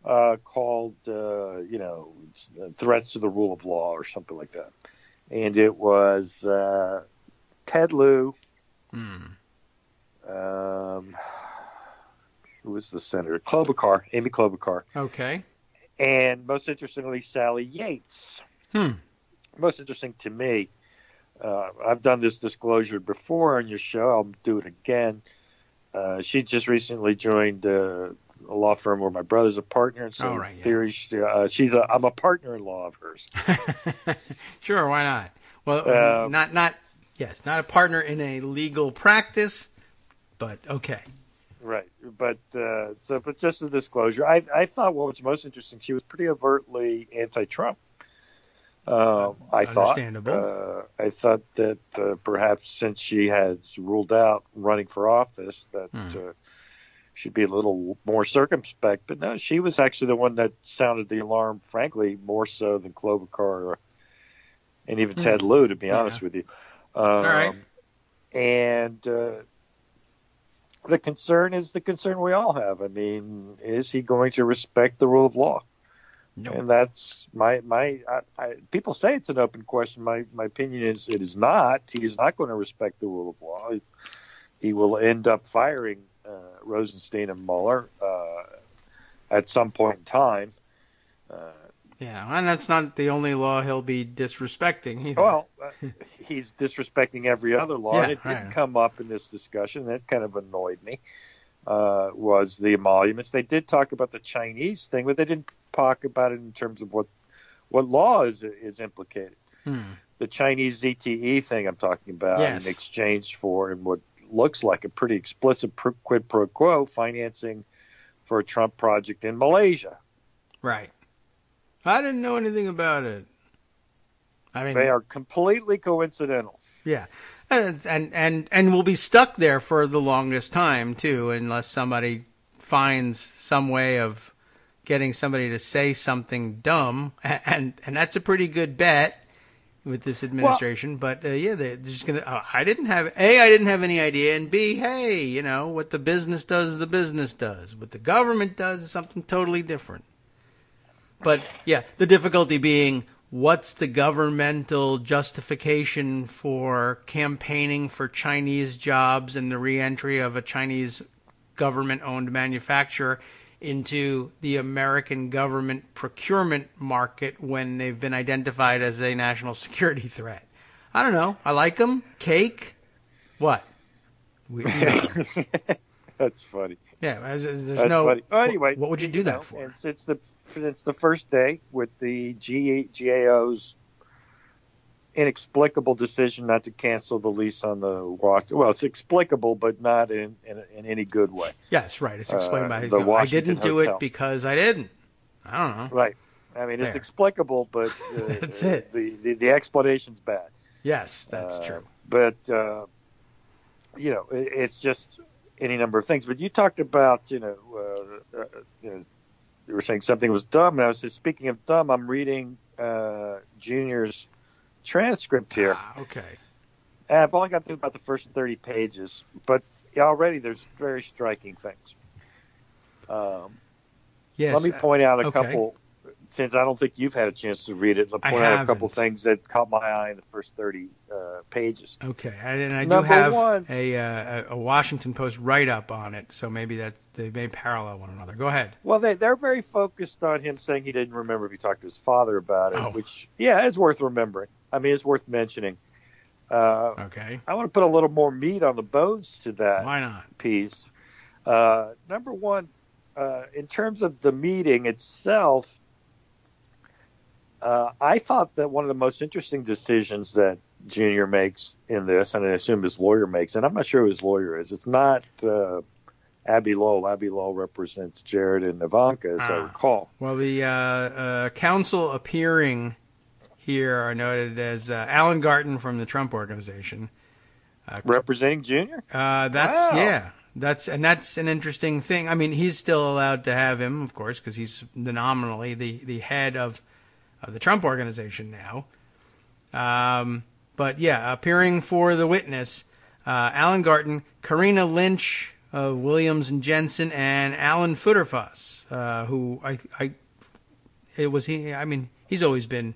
S5: called, Threats to the Rule of Law or something like that. And it was Ted Lieu, who was the senator? Amy Klobuchar.
S3: Okay.
S5: And most interestingly, Sally Yates. Most interesting to me, I've done this disclosure before on your show. I'll do it again. She just recently joined a law firm where my brother's a partner. And so in theory, I'm a partner-in-law of hers.
S3: Sure, why not? Well, not a partner in a legal practice, but okay.
S5: Right, but just a disclosure. I thought what was most interesting, she was pretty overtly anti-Trump.
S3: Understandable.
S5: I thought that perhaps since she has ruled out running for office, that she'd be a little more circumspect. But no, she was actually the one that sounded the alarm, frankly, more so than Klobuchar and even Ted Lieu, to be honest with you.
S3: All right.
S5: And the concern is the concern we all have. I mean, is he going to respect the rule of law?
S3: Nope.
S5: And that's people say it's an open question. My opinion is it is not. He is not going to respect the rule of law. He will end up firing Rosenstein and Mueller at some point in time.
S3: Yeah, and that's not the only law he'll be disrespecting either.
S5: Well, he's disrespecting every other law, and it didn't
S3: right.
S5: come up in this discussion. That kind of annoyed me. Was the emoluments. They did talk about the Chinese thing, but they didn't talk about it in terms of what law is implicated. The Chinese ZTE thing I'm talking about in exchange for and what looks like a pretty explicit quid pro quo financing for a Trump project in Malaysia.
S3: Right. I didn't know anything about it. I mean,
S5: they are completely coincidental.
S3: Yeah. And we'll be stuck there for the longest time, too, unless somebody finds some way of getting somebody to say something dumb. And that's a pretty good bet with this administration. Well, but, they're just going to, I didn't have any idea. And B, hey, what the business does, the business does. What the government does is something totally different. But, yeah, the difficulty being, what's the governmental justification for campaigning for Chinese jobs and the reentry of a Chinese government-owned manufacturer into the American government procurement market when they've been identified as a national security threat? I don't know. I like them. Cake? What?
S5: That's funny.
S3: Yeah, there's
S5: That's
S3: no.
S5: Funny. Well, anyway,
S3: what would you do that for?
S5: It's the first day with the GAO's inexplicable decision not to cancel the lease on the Washington. Well, it's explicable, but not in any good way.
S3: Yes, right. It's explained by
S5: the Washington
S3: I didn't do
S5: Hotel.
S3: it because I didn't. I don't know.
S5: Right. I mean, it's explicable, but
S3: that's it.
S5: The explanation's bad.
S3: Yes, that's true.
S5: But it's just any number of things. But you talked about you were saying something was dumb, and I was just speaking of dumb. I'm reading Junior's transcript here.
S3: Okay.
S5: I've only got through about the first 30 pages, but already there's very striking things.
S3: Yes.
S5: Let me point out a couple, since I don't think you've had a chance to read it. I'll point out a couple things that caught my eye in the first 30 pages.
S3: Okay, and I do
S5: Number
S3: have
S5: one,
S3: a Washington Post write-up on it, so maybe they may parallel one another. Go ahead.
S5: Well, they're very focused on him saying he didn't remember if he talked to his father about it, which, it's worth remembering. I mean, it's worth mentioning.
S3: Okay.
S5: I want to put a little more meat on the bones to that
S3: Why not?
S5: piece. Number one, in terms of the meeting itself, I thought that one of the most interesting decisions that Junior makes in this, and I assume his lawyer makes, and I'm not sure who his lawyer is. It's not Abby Lowell. Abby Lowell represents Jared and Ivanka, as I recall.
S3: Well, the counsel appearing here are noted as Alan Garten from the Trump Organization.
S5: Representing Junior?
S3: That's an interesting thing. I mean, he's still allowed to have him, of course, because he's nominally the head of the Trump Organization now. But yeah, appearing for the witness, Alan Garten, Karina Lynch of Williams and Jensen, and Alan Futterfuss, who he's always been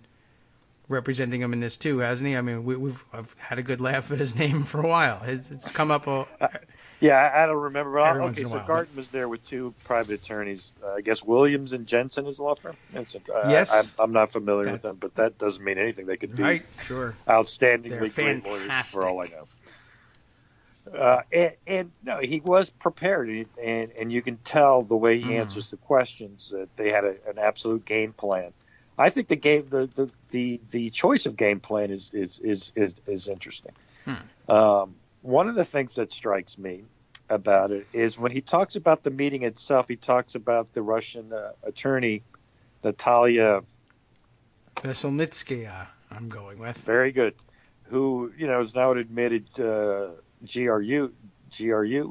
S3: representing him in this too, hasn't he? I mean, I've had a good laugh at his name for a while. It's come up.
S5: I don't remember. Okay, so
S3: while.
S5: Garten was there with two private attorneys. I guess Williams and Jensen is a law firm.
S3: Yes.
S5: I'm not familiar with them, but that doesn't mean anything. They could be outstandingly great lawyers for all I know. And no, he was prepared, and you can tell the way he answers the questions that they had an absolute game plan. I think the choice of game plan is interesting. One of the things that strikes me about it is when he talks about the meeting itself, he talks about the Russian attorney Natalia
S3: Veselnitskaya, I'm going with.
S5: Very good. Who, is now an admitted GRU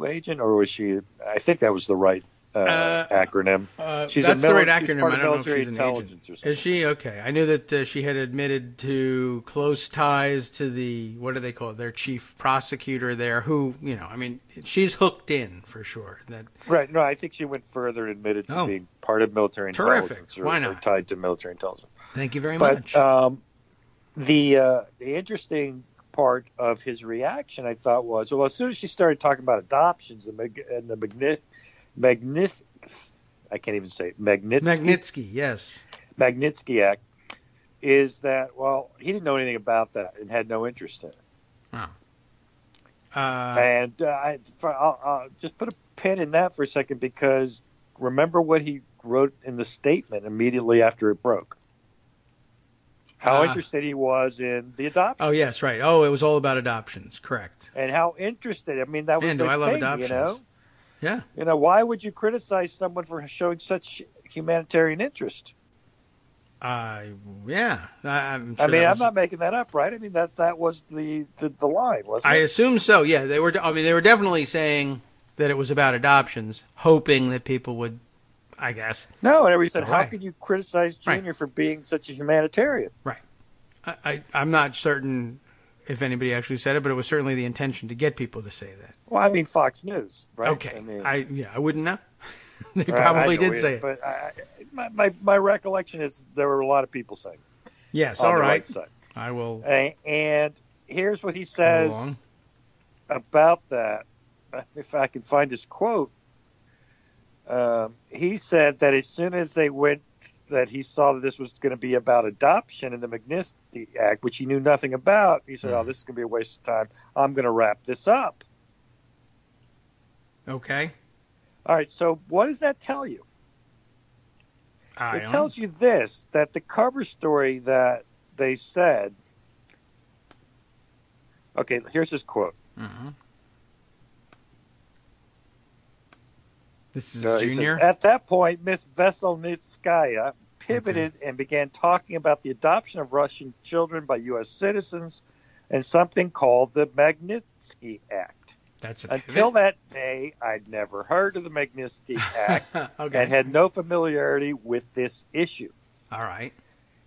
S5: agent, or was she? I think that was the right acronym. She's
S3: that's the right acronym.
S5: She's part
S3: I
S5: of
S3: don't know if
S5: military
S3: she's an
S5: intelligence
S3: agent.
S5: or something.
S3: Is she? Okay. I knew that she had admitted to close ties to the, what do they call it, their chief prosecutor there, who, I mean, she's hooked in for sure.
S5: Right. No, I think she went further and admitted to being part of military intelligence.
S3: Terrific. Why not?
S5: Or tied to military intelligence.
S3: Thank you very much.
S5: The interesting part of his reaction, I thought, was, well, as soon as she started talking about adoptions and the I can't even say it,
S3: Magnitsky, yes.
S5: Magnitsky Act, is that, well, he didn't know anything about that and had no interest in it.
S3: Oh.
S5: I'll just put a pin in that for a second, because remember what he wrote in the statement immediately after it broke. How interested he was in the adoption.
S3: Oh, yes, right. Oh, it was all about adoptions, correct.
S5: And how interested, I mean, that was
S3: I love
S5: thing,
S3: adoptions. Yeah.
S5: Why would you criticize someone for showing such humanitarian interest?
S3: Yeah. I'm
S5: not making that up, right? I mean, that was the line, wasn't it?
S3: I assume so, yeah. They were definitely saying that it was about adoptions, hoping that people would, I guess.
S5: No, and everybody said, how can you criticize Junior for being such a humanitarian?
S3: Right. I'm not certain if anybody actually said it, but it was certainly the intention to get people to say that.
S5: Well, I mean, Fox News, right?
S3: Okay. I wouldn't know. They probably did say it.
S5: But my recollection is there were a lot of people saying it.
S3: Yes, all right.
S5: Right side.
S3: I will.
S5: And here's what he says about that. If I can find his quote. He said that as soon as that he saw that this was going to be about adoption and the Magnitsky Act, which he knew nothing about, he said, this is going to be a waste of time. I'm going to wrap this up.
S3: Okay.
S5: All right, so what does that tell you? It tells you this, that the cover story that they said, okay, here's his quote.
S3: Mm-hmm. This is Junior.
S5: Says, at that point, Miss Veselnitskaya pivoted and began talking about the adoption of Russian children by U.S. citizens and something called the Magnitsky Act.
S3: That's
S5: Until that day, I'd never heard of the Magnitsky Act and had no familiarity with this issue.
S3: All right.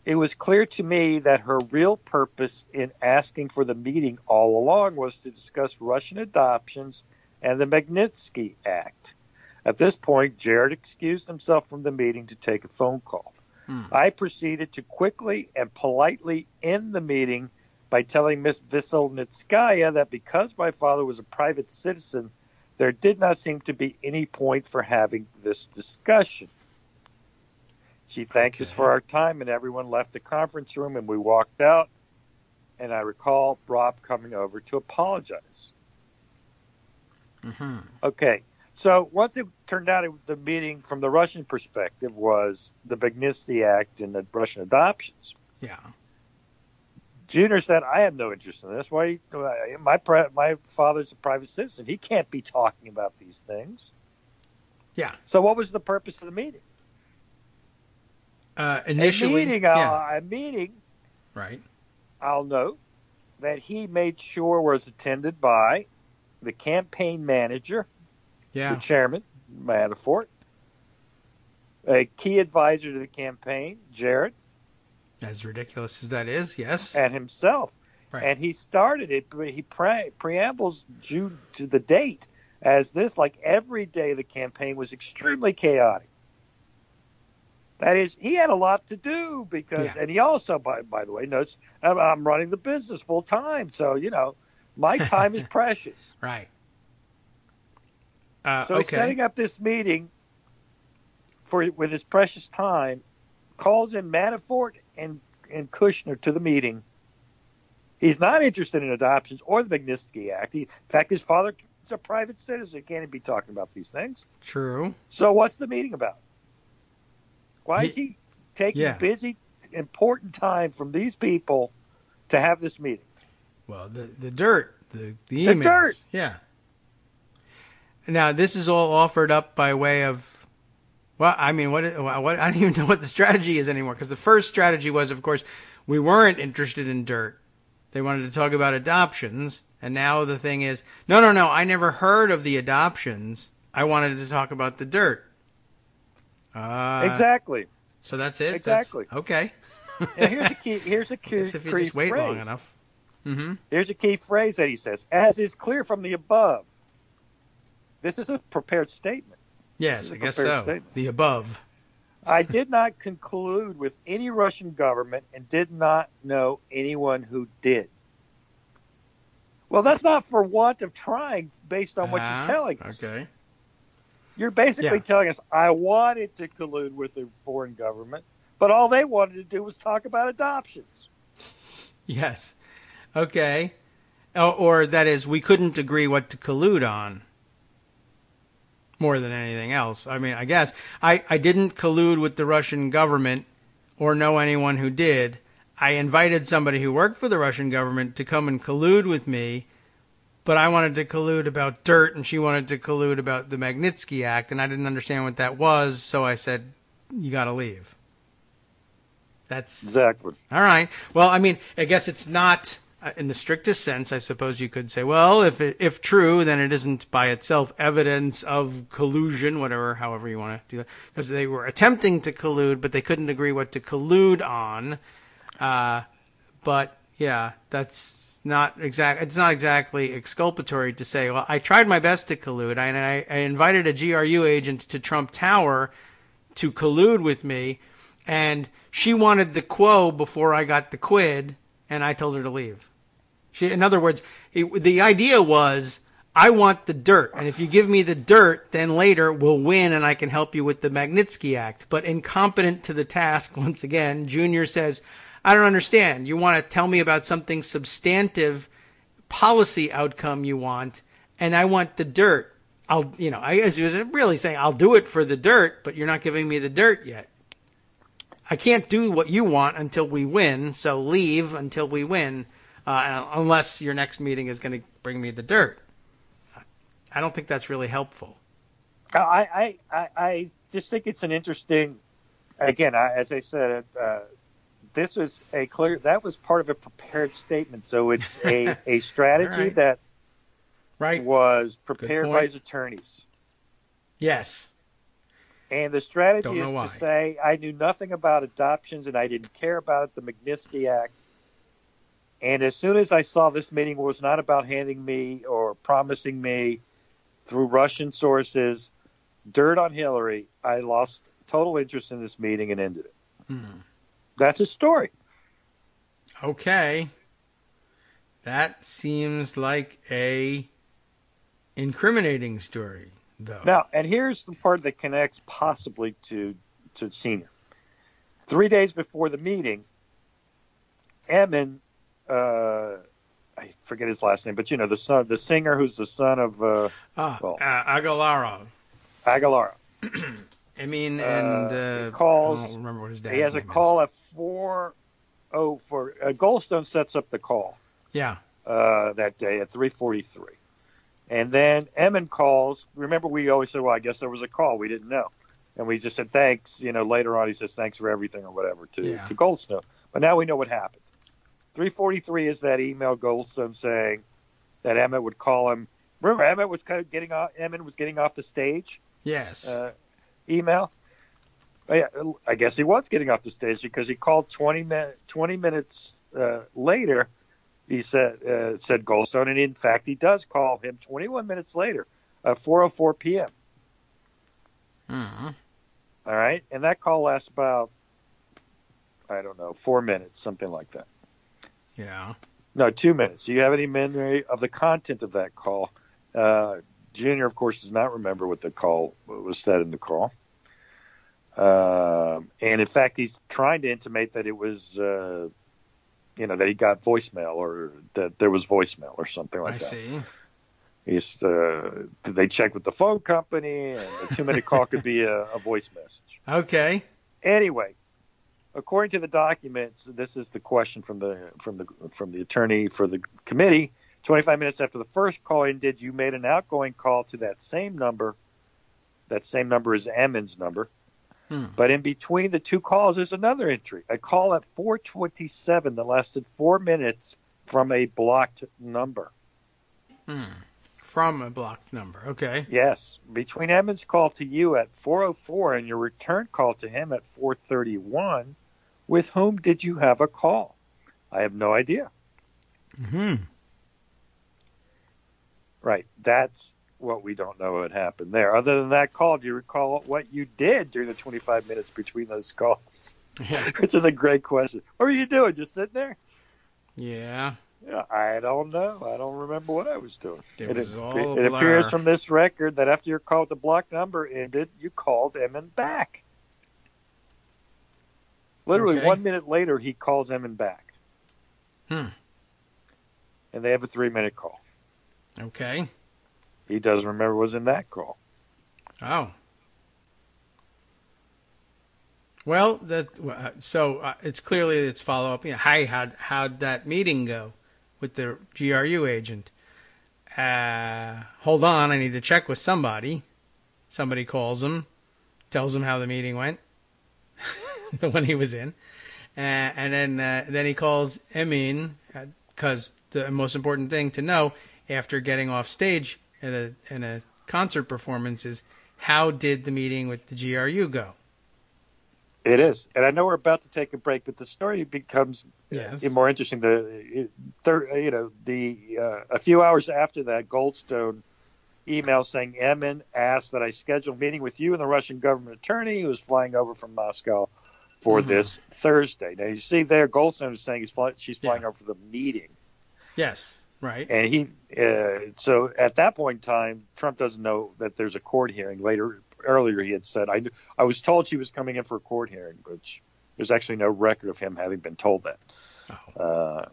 S5: It was clear to me that her real purpose in asking for the meeting all along was to discuss Russian adoptions and the Magnitsky Act. At this point, Jared excused himself from the meeting to take a phone call. I proceeded to quickly and politely end the meeting by telling Miss Veselnitskaya that because my father was a private citizen, there did not seem to be any point for having this discussion. She thanked us for our time, and everyone left the conference room, and we walked out, and I recall Rob coming over to apologize.
S3: Mm-hmm.
S5: Okay. So once it turned out the meeting from the Russian perspective was the Magnitsky Act and the Russian adoptions.
S3: Yeah.
S5: Junior said, I have no interest in this. Why? My father's a private citizen. He can't be talking about these things.
S3: Yeah.
S5: So what was the purpose of the meeting?
S3: Initially,
S5: a meeting,
S3: right.
S5: I'll note that he made sure was attended by the campaign manager, the chairman, Manafort, a key advisor to the campaign, Jared.
S3: As ridiculous as that is, yes.
S5: And himself. Right. And he started it, he preambles June to the date as this, like every day the campaign was extremely chaotic. That is, he had a lot to do because, and he also, by the way, notes, I'm running the business full time. So, my time is precious.
S3: Right.
S5: So he's setting up this meeting with his precious time, calls in Manafort and Kushner to the meeting. He's not interested in adoptions or the Magnitsky Act. In fact, his father is a private citizen. He can't even be talking about these things.
S3: True.
S5: So what's the meeting about? Why is he taking busy, important time from these people to have this meeting?
S3: Well, the dirt, the emails. The dirt. Yeah. Now, this is all offered up by way of, well, I mean, what I don't even know what the strategy is anymore, because the first strategy was, of course, we weren't interested in dirt. They wanted to talk about adoptions, and now the thing is, no, I never heard of the adoptions. I wanted to talk about the dirt.
S5: Exactly.
S3: So that's it?
S5: Exactly.
S3: Okay.
S5: Now here's a key
S3: If you just wait
S5: phrase.
S3: long enough. Mm-hmm.
S5: Here's a key phrase that he says, as is clear from the above. This is a prepared statement.
S3: Yes, I guess so.
S5: Statement.
S3: The above.
S5: I did not conclude with any Russian government and did not know anyone who did. Well, that's not for want of trying based on what you're telling us.
S3: Okay.
S5: You're basically telling us, I wanted to collude with a foreign government, but all they wanted to do was talk about adoptions.
S3: Yes. Okay. Or that is, we couldn't agree what to collude on. More than anything else. I mean, I guess I didn't collude with the Russian government or know anyone who did. I invited somebody who worked for the Russian government to come and collude with me, but I wanted to collude about dirt and she wanted to collude about the Magnitsky Act, and I didn't understand what that was, so I said, you got to leave. That's
S5: exactly.
S3: All right. Well, I mean, I guess it's not in the strictest sense. I suppose you could say, well, if true, then it isn't by itself evidence of collusion, however you want to do that, because they were attempting to collude, but they couldn't agree what to collude on. But yeah, that's not exact. It's not exactly exculpatory to say, well, I tried my best to collude. I invited a GRU agent to Trump Tower to collude with me, and she wanted the quo before I got the quid, and I told her to leave. In other words, the idea was, I want the dirt, and if you give me the dirt, then later we'll win and I can help you with the Magnitsky Act. But incompetent to the task, once again, Junior says, I don't understand. You want to tell me about something substantive, policy outcome you want, and I want the dirt. As he was really saying, I'll do it for the dirt, but you're not giving me the dirt yet. I can't do what you want until we win, so leave until we win. Unless your next meeting is going to bring me the dirt. I don't think that's really helpful.
S5: I just think it's an interesting, again, as I said, this was that was part of a prepared statement. So it's a strategy that was prepared by his attorneys.
S3: Yes.
S5: And the strategy is to say, I knew nothing about adoptions and I didn't care about the Magnitsky Act. And as soon as I saw this meeting was not about handing me or promising me through Russian sources dirt on Hillary, I lost total interest in this meeting and ended it. That's his story.
S3: Okay. That seems like a incriminating story, though.
S5: Now, and here's the part that connects possibly to Senior. 3 days before the meeting, Emin, I forget his last name, but the singer who's the son of
S3: Agalarov. Emin and
S5: calls.
S3: I don't remember what his dad's
S5: He has a call at 4:04. Goldstone sets up the call.
S3: Yeah.
S5: That day at 3:43, and then Emin calls. Remember, we always said, "Well, I guess there was a call. We didn't know," and we just said thanks. Later on, he says thanks for everything or whatever to Goldstone. But now we know what happened. 3:43 is that email Goldstone saying that Emmett would call him. Remember, Emmett was getting off the stage.
S3: Yes.
S5: Email. Yeah, I guess he was getting off the stage because he called 20 minutes later. He said Goldstone, and in fact, he does call him 21 minutes later, 4:04 p.m.
S3: Mm-hmm.
S5: All right, and that call lasts about 4 minutes, something like that.
S3: Yeah.
S5: No, 2 minutes. Do you have any memory of the content of that call? Junior, of course, does not remember what was said in the call. And in fact, he's trying to intimate that it was, that he got voicemail or that there was voicemail or something like that.
S3: I
S5: see. They checked with the phone company, and a 2-minute call could be a voice message.
S3: Okay.
S5: Anyway, according to the documents, this is the question from the attorney for the committee. 25 minutes after the first call ended, you made an outgoing call to that same number. That same number is Emin's number. But in between the two calls, there's another entry. A call at 4:27 that lasted 4 minutes from a blocked number.
S3: from a blocked number. Okay.
S5: Yes, between Emmons' call to you at 4:04 and your return call to him at 4:31, with whom did you have a call? I have no idea. Right, that's what we don't know what happened there. Other than that call, do you recall what you did during the 25 minutes between those calls?
S3: Yeah.
S5: Which is a great question. What were you doing? Just sitting there?
S3: Yeah.
S5: Yeah, I don't know. I don't remember what I was doing.
S3: It was all a
S5: it
S3: blur.
S5: appears from this record that after your call with the block number ended, you called Emmon back. Literally
S3: Okay.
S5: 1 minute later, he calls Emmon back. And they have a 3-minute call.
S3: Okay.
S5: He doesn't remember what was in that call.
S3: Oh. Well, it's clearly it's follow up. Hi, how'd that meeting go with the GRU agent? Hold on, I need to check with somebody. Somebody calls him, tells him how the meeting went, the one he was in, and then he calls Emin because the most important thing to know after getting off stage in a concert performance is how did the meeting with the GRU go?
S5: It is, and I know we're about to take a break, but the story becomes more interesting. A few hours after that, Goldstone email saying Emin asked that I schedule a meeting with you and the Russian government attorney who is flying over from Moscow for this Thursday. Now you see there, Goldstone is saying she's flying over for the meeting.
S3: Yes, right.
S5: And so at that point in time, Trump doesn't know that there's a court hearing. Earlier he had said, I was told she was coming in for a court hearing, which there's actually no record of him having been told that.
S3: Oh.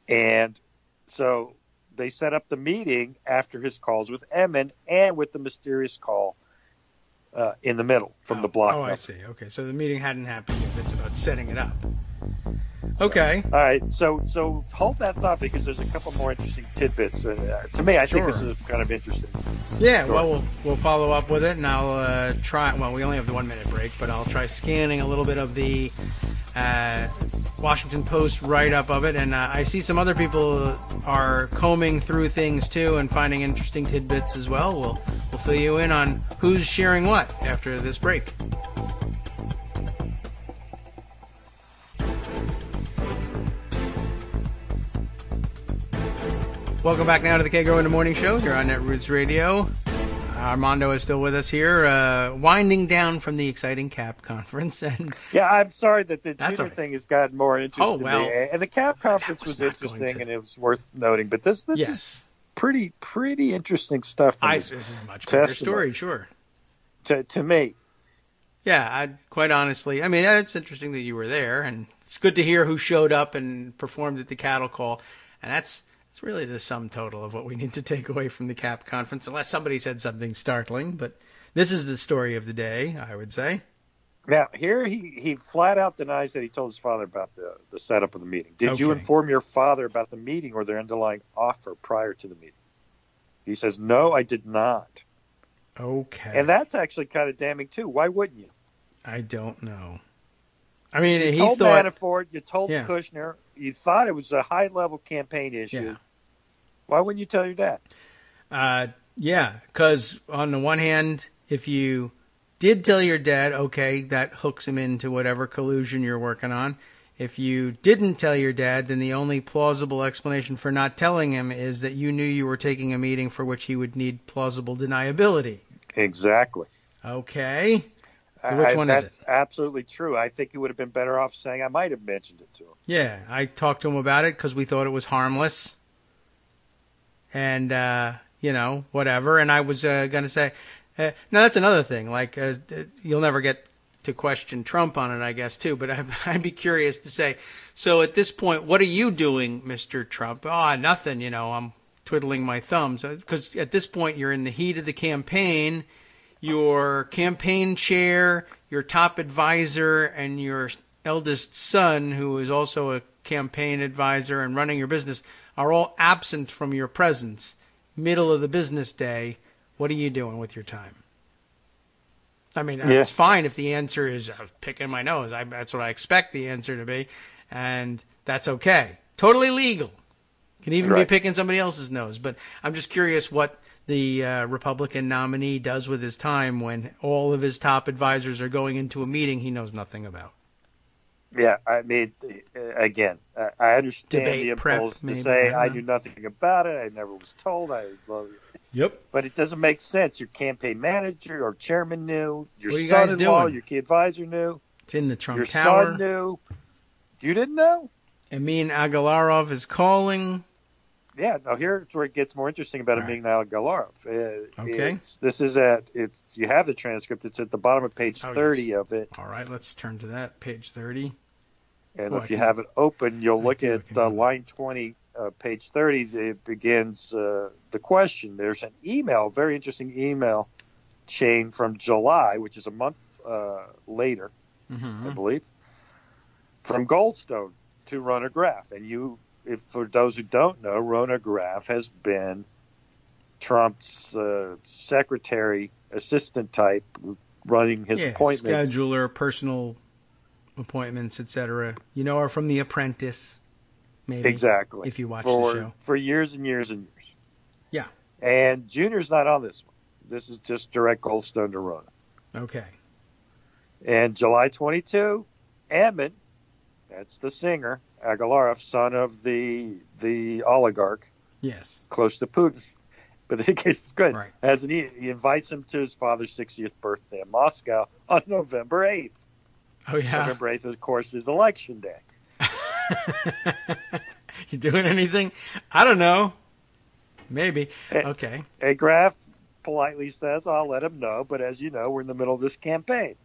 S5: And so they set up the meeting after his calls with Emin and with the mysterious call in the middle from the block number.
S3: I see. Okay, so the meeting hadn't happened yet. It's about setting it up. Okay.
S5: All right. So hold that thought because there's a couple more interesting tidbits. To me, I think this is kind of interesting.
S3: Yeah. Story. Well, we'll follow up with it, and I'll try. Well, we only have the 1 minute break, but I'll try scanning a little bit of the Washington Post write-up of it, and I see some other people are combing through things too and finding interesting tidbits as well. We'll fill you in on who's sharing what after this break. Welcome back now to the Kagro in the Morning Show here on Netroots Radio. Armando is still with us here, winding down from the exciting CAP conference. And
S5: yeah, I'm sorry that the Twitter thing has gotten more interesting.
S3: Oh, well,
S5: and the CAP conference was interesting, and it was worth noting. But this is pretty interesting stuff.
S3: This is a much better story, sure.
S5: To me.
S3: Yeah, quite honestly. I mean, it's interesting that you were there, and it's good to hear who showed up and performed at the cattle call. And that's really the sum total of what we need to take away from the CAP conference, unless somebody said something startling. But this is the story of the day, I would say.
S5: Now, here he flat out denies that he told his father about the setup of the meeting. Did you inform your father about the meeting or their underlying offer prior to the meeting? He says, no, I did not.
S3: Okay.
S5: And that's actually kind of damning, too. Why wouldn't you?
S3: I don't know. I mean,
S5: you told Manafort, you told Kushner, you thought it was a high-level campaign issue.
S3: Yeah.
S5: Why wouldn't you tell your dad?
S3: Yeah, because on the one hand, if you did tell your dad, okay, that hooks him into whatever collusion you're working on. If you didn't tell your dad, then the only plausible explanation for not telling him is that you knew you were taking a meeting for which he would need plausible deniability.
S5: Exactly.
S3: Okay. So which one is it?
S5: That's absolutely true. I think he would have been better off saying I might have mentioned it to him.
S3: Yeah, I talked to him about it because we thought it was harmless. And, whatever. And I was going to say, now that's another thing. Like, you'll never get to question Trump on it, I guess, too. But I'd be curious to say, so at this point, what are you doing, Mr. Trump? Oh, nothing, I'm twiddling my thumbs. Because at this point, you're in the heat of the campaign. Your campaign chair, your top advisor, and your eldest son, who is also a campaign advisor and running your business, are all absent from your presence. Middle of the business day, what are you doing with your time? I mean, it's fine if the answer is picking my nose. That's what I expect the answer to be, and that's okay. Totally legal. Can even be picking somebody else's nose. But I'm just curious what the Republican nominee does with his time when all of his top advisors are going into a meeting he knows nothing about.
S5: Yeah, I mean, again, I understand
S3: Debate,
S5: the impulse
S3: prep, maybe,
S5: to say
S3: I
S5: I
S3: don't
S5: knew nothing about it. I never was told.
S3: Yep.
S5: But it doesn't make sense. Your campaign manager or chairman knew. Your
S3: What are you guys
S5: son-in-law,
S3: doing?
S5: your key advisor knew.
S3: It's in the Trump
S5: Your
S3: Tower.
S5: son knew. You didn't know?
S3: Amin Agalarov is calling.
S5: Yeah, now here's where it gets more interesting about Amin Agalarov.
S3: Okay.
S5: This is if you have the transcript, it's at the bottom of page 30 of it.
S3: All right, let's turn to that, page 30.
S5: And if you have it open, you'll look at line 20, page 30. It begins the question. There's an email, very interesting email chain from July, which is a month later, I believe, from Goldstone to Rona Graff. And for those who don't know, Rona Graff has been Trump's secretary, assistant type, running his appointments.
S3: Scheduler, personal appointments, etc. You know her from The Apprentice, maybe.
S5: Exactly.
S3: If you watch the show.
S5: For years and years and years.
S3: Yeah.
S5: And Junior's not on this one. This is just direct Goldstone to Rona.
S3: Okay.
S5: And July 22, Ammon, that's the singer, Agalarov, son of the oligarch.
S3: Yes.
S5: Close to Putin. But the case is good.
S3: Right.
S5: He invites him to his father's 60th birthday in Moscow on November 8th.
S3: Oh, yeah.
S5: November 8th, of course, is election day.
S3: You doing anything? I don't know. Maybe. Okay.
S5: And Graff politely says, I'll let him know, but as you know, we're in the middle of this campaign.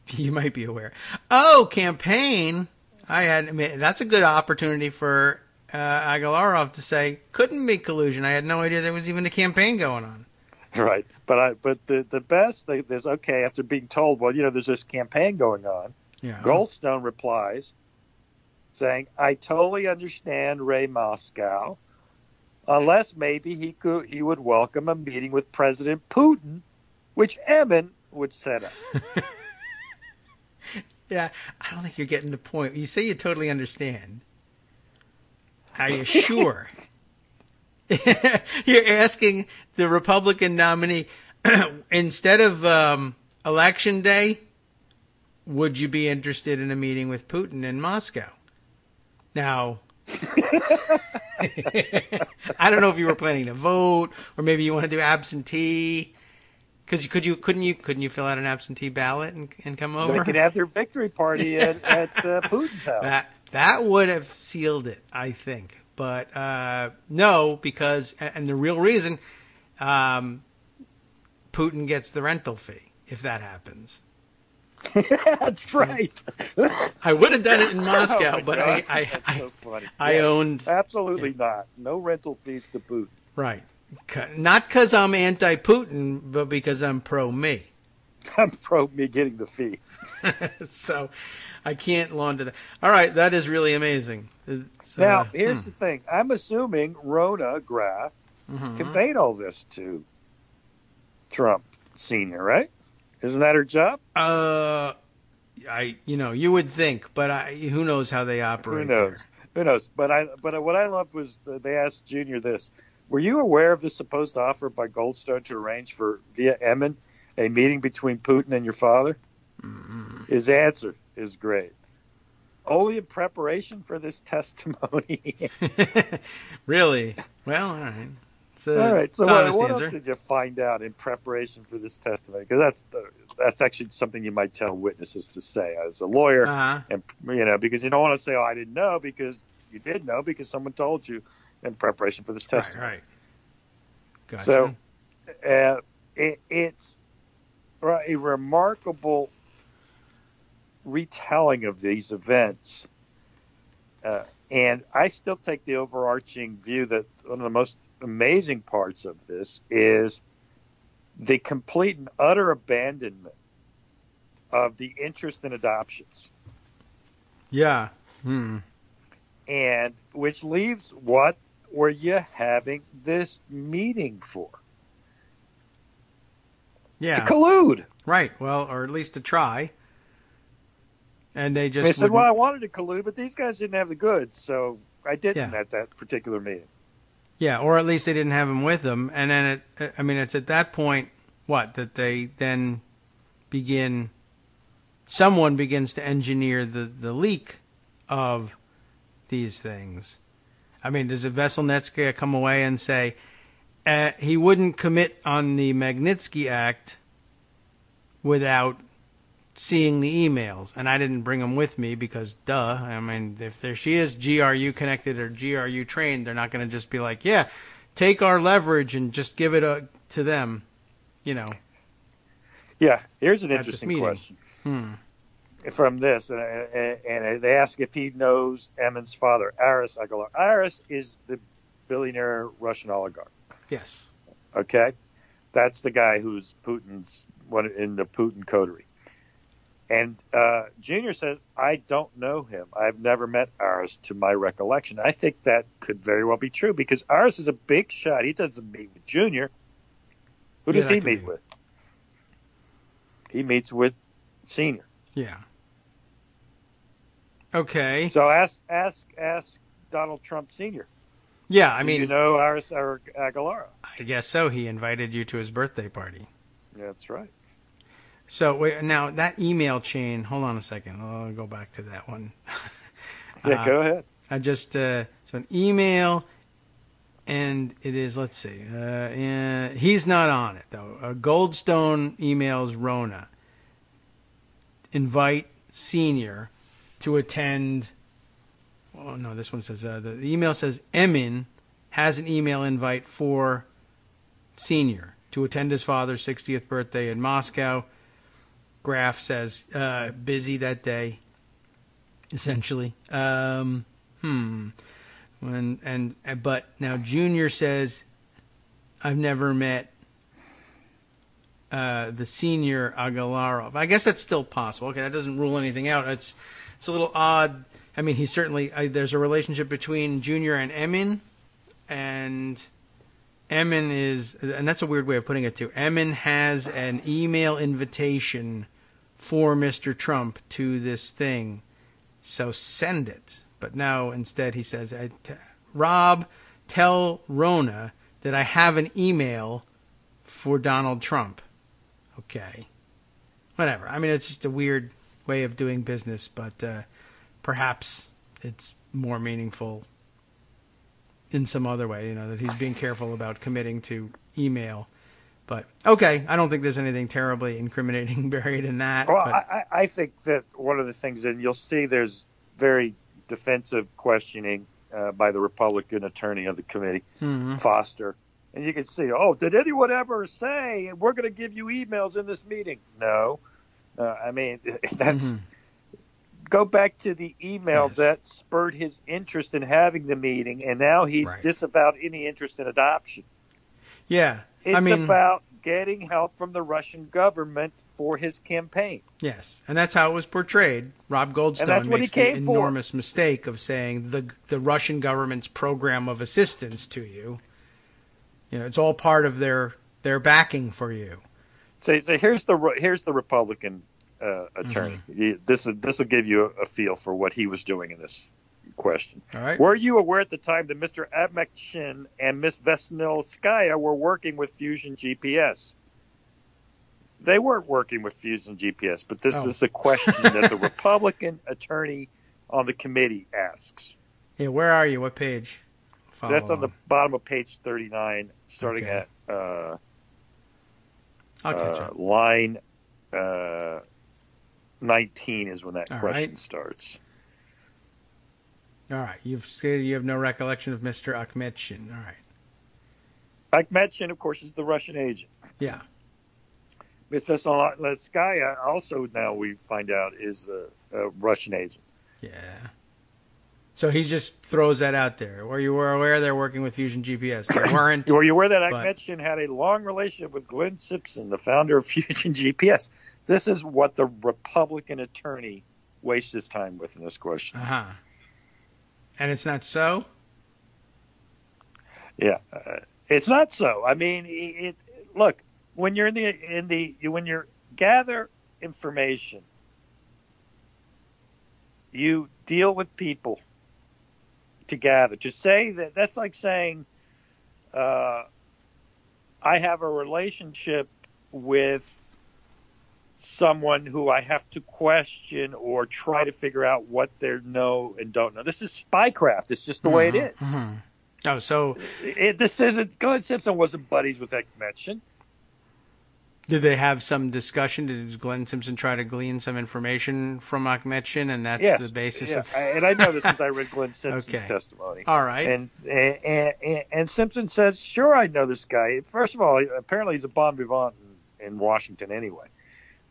S3: You might be aware. Oh, campaign. That's a good opportunity for Agalarov to say, couldn't be collusion. I had no idea there was even a campaign going on.
S5: Right. But the best thing is, okay, after being told, well, there's this campaign going on, Goldstone replies saying, I totally understand Ray Moscow, unless maybe he would welcome a meeting with President Putin, which Emin would set up.
S3: Yeah, I don't think you're getting the point. You say you totally understand. Are you sure? You're asking the Republican nominee, instead of election day, would you be interested in a meeting with Putin in Moscow? Now, I don't know if you were planning to vote, or maybe you want to do absentee. Because couldn't you fill out an absentee ballot and come over?
S5: They could have their victory party at Putin's house.
S3: That would have sealed it, I think. But no, because and the real reason, Putin gets the rental fee if that happens.
S5: That's right.
S3: I would have done it in Moscow,
S5: Oh,
S3: but
S5: God.
S3: I
S5: So funny.
S3: owned
S5: Absolutely not. No rental fees to Putin.
S3: Right. Not because I'm anti-Putin, but because I'm pro-me.
S5: I'm pro me getting the fee.
S3: So I can't launder that. All right, that is really amazing.
S5: Now, here's the thing. I'm assuming Rona Graff conveyed all this to Trump Sr., right? Isn't that her job?
S3: You would think, but who knows how they operate?
S5: Who knows? But what I loved was they asked Junior this. Were you aware of the supposed offer by Goldstone to arrange via Emin a meeting between Putin and your father? Mm-hmm. His answer is great. Only in preparation for this testimony.
S3: Really? Well, all right.
S5: All right. So what else did you find out in preparation for this testimony? Because that's actually something you might tell witnesses to say as a lawyer, and because you don't want to say, "Oh, I didn't know," because you did know because someone told you in preparation for this testimony.
S3: Right. Gotcha.
S5: So it's a remarkable retelling of these events. And I still take the overarching view that one of the most amazing parts of this is the complete and utter abandonment of the interest in adoptions.
S3: Yeah.
S5: And which leaves what were you having this meeting for?
S3: Yeah.
S5: To collude.
S3: Right. Well, or at least to try. And they
S5: said, well, I wanted to collude, but these guys didn't have the goods, so I didn't
S3: Yeah.
S5: at that particular meeting.
S3: Yeah, or at least they didn't have him with them. And then, it's at that point, that they then someone begins to engineer the leak of these things. I mean, does Veselnitskaya come away and say he wouldn't commit on the Magnitsky Act without seeing the emails? And I didn't bring them with me because, duh. I mean, if she is GRU connected or GRU trained, they're not going to just be like, yeah, take our leverage and just give it to them,
S5: Yeah, here's an
S3: at this
S5: interesting
S3: meeting.
S5: question from this, and they ask if he knows Emin's father, Aris Agalar. Aris is the billionaire Russian oligarch.
S3: Yes.
S5: Okay, that's the guy who's Putin's in the Putin coterie. And Junior says, I don't know him. I've never met Aris to my recollection. I think that could very well be true because Aris is a big shot. He doesn't meet with Junior. Who does he meet with? He meets with Senior.
S3: Yeah. Okay.
S5: So ask Donald Trump Sr.
S3: Yeah, I mean,
S5: Aris Agalara?
S3: I guess so. He invited you to his birthday party.
S5: Yeah, that's right.
S3: So wait, now that email chain. Hold on a second. I'll go back to that one.
S5: Yeah, go ahead.
S3: I just so an email, and it is. Let's see. He's not on it though. Goldstone emails Rona. Invite Senior to attend. Oh no, this one says the email says Emin has an email invite for Senior to attend his father's 60th birthday in Moscow. Graf says busy that day, essentially. But now Junior says I've never met the Senior Agalarov. I guess that's still possible. Okay, that doesn't rule anything out. It's a little odd. I mean, he's certainly there's a relationship between Junior and Emin, and Emin is, and that's a weird way of putting it too. Emin has an email invitation for Mr. Trump to this thing, so send it. But now instead he says, Rob, tell Rona that I have an email for Donald Trump. Okay. Whatever. I mean, it's just a weird way of doing business, but perhaps it's more meaningful in some other way, that he's being careful about committing to email. But, okay, I don't think there's anything terribly incriminating buried in that.
S5: Well,
S3: but
S5: I think that one of the things, and you'll see there's very defensive questioning by the Republican attorney of the committee, Foster. And you can see, did anyone ever say, we're going to give you emails in this meeting? No. I mean, that's... Go back to the email that spurred his interest in having the meeting, and now he's disavowed any interest in adoption.
S3: Yeah.
S5: It's about getting help from the Russian government for his campaign.
S3: Yes, and that's how it was portrayed. Rob Goldstone makes the enormous mistake of saying the Russian government's program of assistance to you. It's all part of their backing for you.
S5: So here's the Republican attorney. This will give you a feel for what he was doing in this question.
S3: All right.
S5: Were you aware at the time that Mr. Abmekshin and Ms. Vesnilskaya were working with Fusion GPS? They weren't working with Fusion GPS, but this is a question that the Republican attorney on the committee asks.
S3: Yeah, where are you? What page?
S5: That's on the bottom of page 39, starting at
S3: I'll catch up.
S5: line 19 is when that question starts.
S3: All right. You've stated you have no recollection of Mr. Akhmetshin. All right.
S5: Akhmetshin, of course, is the Russian agent.
S3: Yeah.
S5: Ms. Vesnilskaya also, now we find out, is a Russian agent.
S3: Yeah. So he just throws that out there. Were you aware they're working with Fusion GPS? They weren't.
S5: Were you aware that Akhmetshin had a long relationship with Glenn Simpson, the founder of Fusion GPS? This is what the Republican attorney wastes his time with in this question.
S3: And it's not so?
S5: Yeah, it's not so. I mean, look, when you're when you gather information, you deal with people to gather. To say that, that's like saying, I have a relationship with someone who I have to question or try to figure out what they know and don't know. This is spycraft. It's just the way it is.
S3: Mm-hmm. Oh, so
S5: This isn't. Glenn Simpson wasn't buddies with Ekmetian.
S3: did they have some discussion? Did Glenn Simpson try to glean some information from Akhmetian, and that's
S5: Yes,
S3: the basis
S5: yeah.
S3: of?
S5: And I know this because I read Glenn Simpson's
S3: Okay.
S5: testimony.
S3: All right.
S5: And Simpson says, "Sure, I know this guy. First of all, apparently he's a bon vivant in Washington anyway."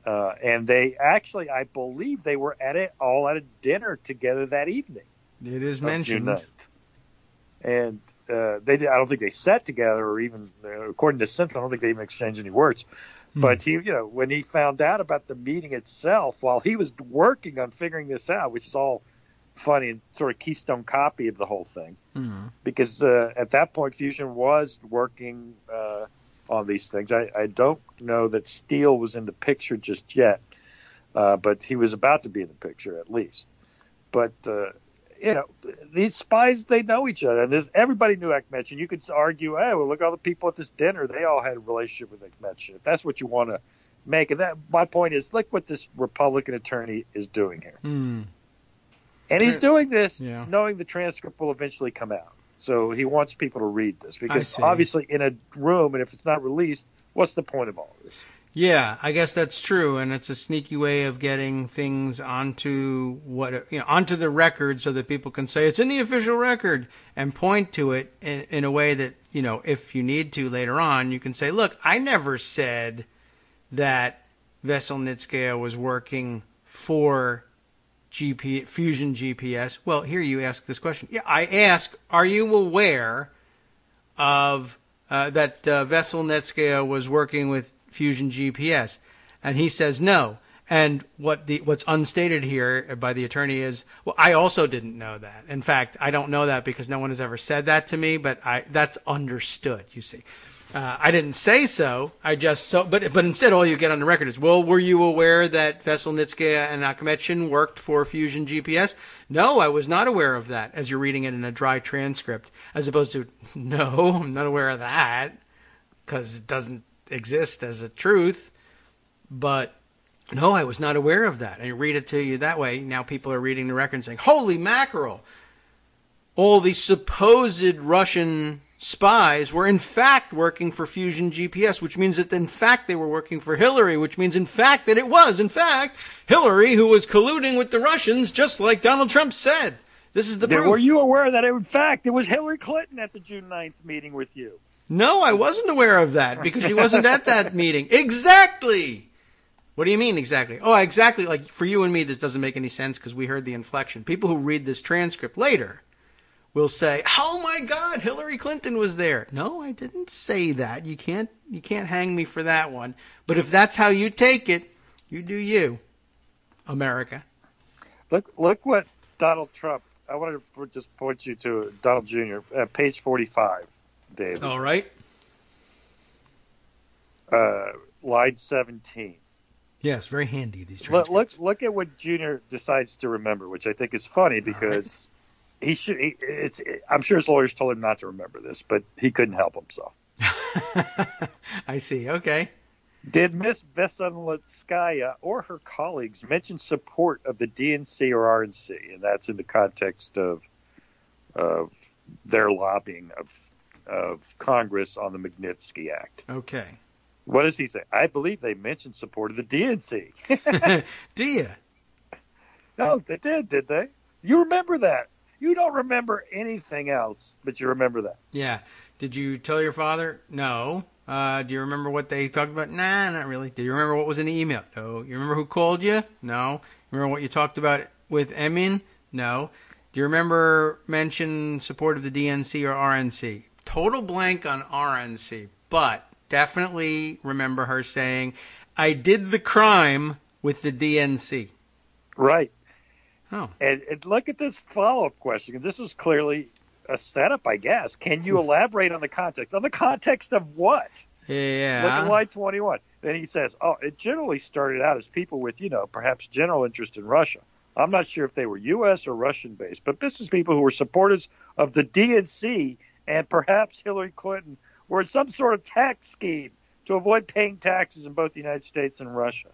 S5: And they actually, I believe, they were all at a dinner together that evening.
S3: It is
S5: June
S3: mentioned.
S5: 9th. And I don't think they sat together, or even according to Simpson, I don't think they even exchanged any words. But when he found out about the meeting itself, while he was working on figuring this out, which is all funny and sort of keystone copy of the whole thing, because at that point Fusion was working on these things. I don't know that Steele was in the picture just yet, but he was about to be in the picture at least. But these spies, they know each other, and everybody knew Akhmetian. You could argue, hey, well, look at all the people at this dinner; they all had a relationship with Akhmetian. If that's what you want to make, and my point is, look what this Republican attorney is doing here, and he's doing this knowing the transcript will eventually come out. So he wants people to read this because obviously in a room, and if it's not released, what's the point of all of this?
S3: Yeah, I guess that's true, and it's a sneaky way of getting things onto onto the record so that people can say it's in the official record and point to it in a way that, if you need to later on, you can say, look, I never said that Veselnitskaya was working for Fusion GPS. Well, here you ask this question. Yeah, I ask, are you aware of that Veselnitskaya was working with Fusion GPS? And he says no. And what's unstated here by the attorney is, well, I also didn't know that. In fact, I don't know that because no one has ever said that to me, but that's understood, you see. I didn't say so. But instead all you get on the record is, well, were you aware that Veselnitskaya and Akhmetian worked for Fusion GPS? No, I was not aware of that, as you're reading it in a dry transcript, as opposed to, no, I'm not aware of that, because it doesn't exist as a truth. But no, I was not aware of that. And you read it to you that way. Now people are reading the record and saying, holy mackerel, all these supposed Russian spies were in fact working for Fusion GPS, which means that in fact they were working for Hillary, which means in fact that it was in fact Hillary who was colluding with the Russians, just like Donald Trump said. This is the proof.
S5: Were you aware that in fact it was Hillary Clinton at the June 9th meeting with you?
S3: No, I wasn't aware of that because she wasn't at that meeting. Exactly. What do you mean exactly? Oh, exactly. Like for you and me, this doesn't make any sense because we heard the inflection. People who read this transcript later will say, "Oh my God, Hillary Clinton was there." No, I didn't say that. You can't hang me for that one. But if that's how you take it, you do you, America.
S5: Look what Donald Trump. I want to just point you to Donald Jr. Page 45, David.
S3: All right.
S5: Line 17.
S3: Yes, very handy these transcripts.
S5: Look at what Jr. decides to remember, which I think is funny because. I'm sure his lawyers told him not to remember this, but he couldn't help himself.
S3: I see. Okay.
S5: Did Miss Veselnitskaya or her colleagues mention support of the DNC or RNC? And that's in the context of their lobbying of Congress on the Magnitsky Act.
S3: Okay.
S5: What does he say? I believe they mentioned support of the DNC.
S3: Do you?
S5: No, they did they? You remember that. You don't remember anything else, but you remember that.
S3: Yeah. Did you tell your father? No. Do you remember what they talked about? Nah, not really. Do you remember what was in the email? No. You remember who called you? No. Remember what you talked about with Emin? No. Do you remember mention support of the DNC or RNC? Total blank on RNC, but definitely remember her saying, I did the crime with the DNC.
S5: Right.
S3: Oh.
S5: And look at this follow-up question, because this was clearly a setup, I guess. Can you elaborate on the context? On the context of what?
S3: Yeah.
S5: Look at line 21. Then he says, it generally started out as people with, perhaps general interest in Russia. I'm not sure if they were U.S. or Russian based, but this is people who were supporters of the DNC and perhaps Hillary Clinton were in some sort of tax scheme to avoid paying taxes in both the United States and Russia.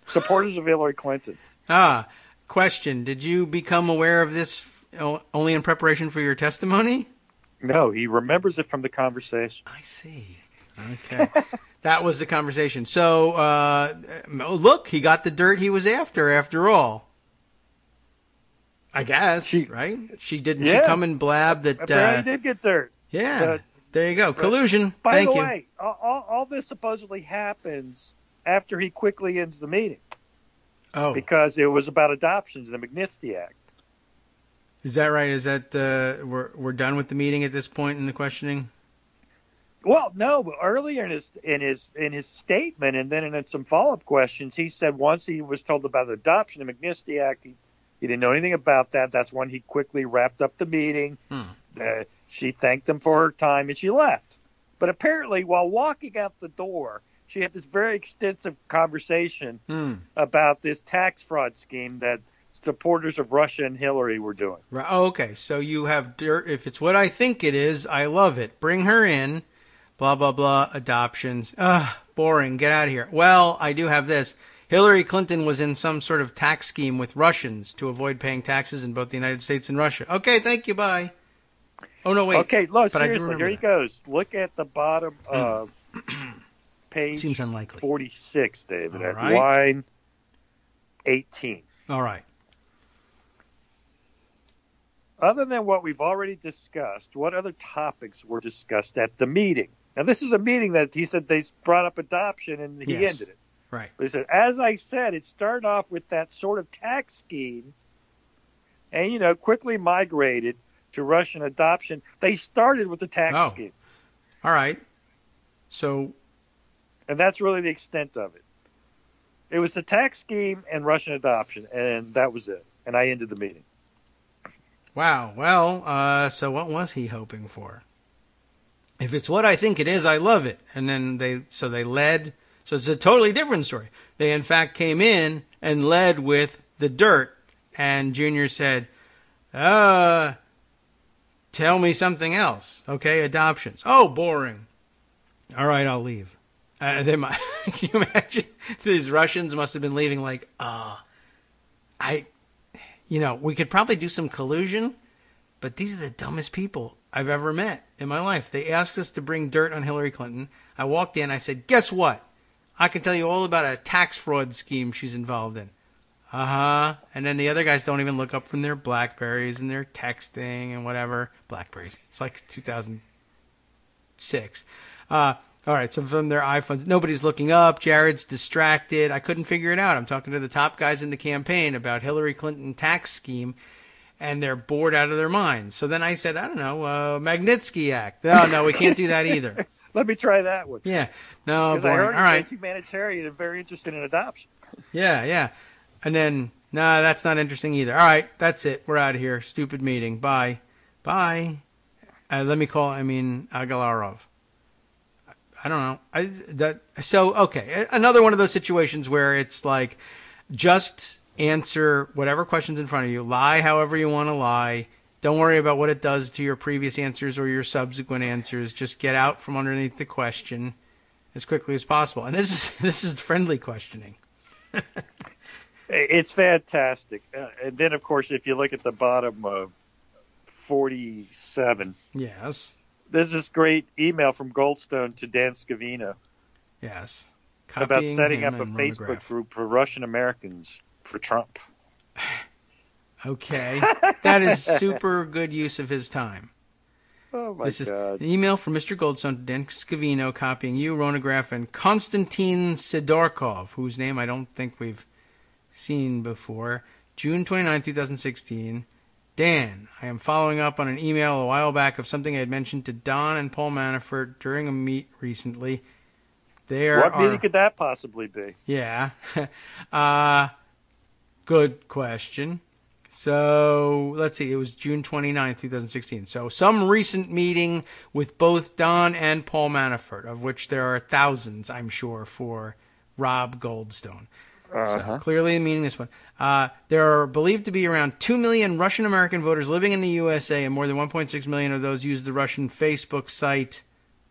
S5: Supporters of Hillary Clinton.
S3: Question. Did you become aware of this only in preparation for your testimony?
S5: No, he remembers it from the conversation.
S3: I see. Okay. That was the conversation. So, look, he got the dirt he was after all. I guess, right? She didn't.
S5: Yeah.
S3: She come and blab that.
S5: Apparently did get dirt.
S3: Yeah. There you go. Collusion.
S5: By
S3: Thank
S5: the
S3: you.
S5: way, all this supposedly happens after he quickly ends the meeting.
S3: Oh.
S5: Because it was about adoptions, the Magnitsky Act.
S3: Is that right? Is that we're done with the meeting at this point in the questioning?
S5: Well, no, but earlier in his statement, and then in some follow-up questions, he said once he was told about adoption, the Magnitsky Act, he didn't know anything about that. That's when he quickly wrapped up the meeting. She thanked them for her time, and she left. But apparently, while walking out the door, she had this very extensive conversation about this tax fraud scheme that supporters of Russia and Hillary were doing.
S3: Right. Oh, okay. So you have dirt. If it's what I think it is, I love it. Bring her in. Blah, blah, blah. Adoptions. Boring. Get out of here. Well, I do have this. Hillary Clinton was in some sort of tax scheme with Russians to avoid paying taxes in both the United States and Russia. Okay, thank you. Bye. Oh, no, wait.
S5: Okay, look,
S3: but
S5: seriously, here he goes. Look at the bottom of page
S3: Seems unlikely.
S5: 46, David,
S3: All
S5: at
S3: right.
S5: line 18.
S3: All right.
S5: Other than what we've already discussed, what other topics were discussed at the meeting? Now, this is a meeting that he said they brought up adoption, and he
S3: Yes.
S5: ended it.
S3: Right.
S5: But he said, as I said, it started off with that sort of tax scheme and, quickly migrated to Russian adoption. They started with the tax scheme.
S3: All right. So.
S5: And that's really the extent of it. It was the tax scheme and Russian adoption, and that was it. And I ended the meeting.
S3: Wow. Well, so what was he hoping for? If it's what I think it is, I love it. And then they led. So it's a totally different story. They, in fact, came in and led with the dirt. And Junior said, tell me something else. Okay, adoptions. Oh, boring. All right, I'll leave. Can you imagine? These Russians must have been leaving like, we could probably do some collusion, but these are the dumbest people I've ever met in my life. They asked us to bring dirt on Hillary Clinton. I walked in. I said, guess what? I can tell you all about a tax fraud scheme she's involved in. And then the other guys don't even look up from their BlackBerries and their texting and whatever. BlackBerries. It's like 2006. All right, so from their iPhones, nobody's looking up. Jared's distracted. I couldn't figure it out. I'm talking to the top guys in the campaign about Hillary Clinton tax scheme, and they're bored out of their minds. So then I said, I don't know, Magnitsky Act. No, we can't do that either.
S5: Let me try that one.
S3: Yeah. No,
S5: Because I
S3: boring.
S5: heard
S3: All right.
S5: humanitarian and very interested in adoption.
S3: Yeah. And then, no, that's not interesting either. All right, that's it. We're out of here. Stupid meeting. Bye. Let me call, Agalarov. I don't know. Okay. Another one of those situations where it's like, just answer whatever question's in front of you. Lie however you want to lie. Don't worry about what it does to your previous answers or your subsequent answers. Just get out from underneath the question as quickly as possible. And this is friendly questioning.
S5: It's fantastic. And then, of course, if you look at the bottom of 47.
S3: Yes.
S5: There's this great email from Goldstone to Dan Scavino.
S3: Yes.
S5: About
S3: Copying
S5: setting
S3: him
S5: up a
S3: and
S5: Facebook
S3: monograph.
S5: group for Russian Americans for Trump.
S3: Okay. That is super good use of his time.
S5: Oh, my
S3: This is
S5: God.
S3: an email from Mr. Goldstone to Dan Scavino, copying you, Ronograph, and Konstantin Sidorkov, whose name I don't think we've seen before. June 29, 2016. Dan, I am following up on an email a while back of something I had mentioned to Don and Paul Manafort during a meet recently.
S5: What meeting could that possibly be?
S3: Yeah. Good question. So, let's see. It was June 29th, 2016. So, some recent meeting with both Don and Paul Manafort, of which there are thousands, I'm sure, for Rob Goldstone. So clearly meaning this one. There are believed to be around 2 million Russian American voters living in the USA, and more than 1.6 million of those use the Russian Facebook site,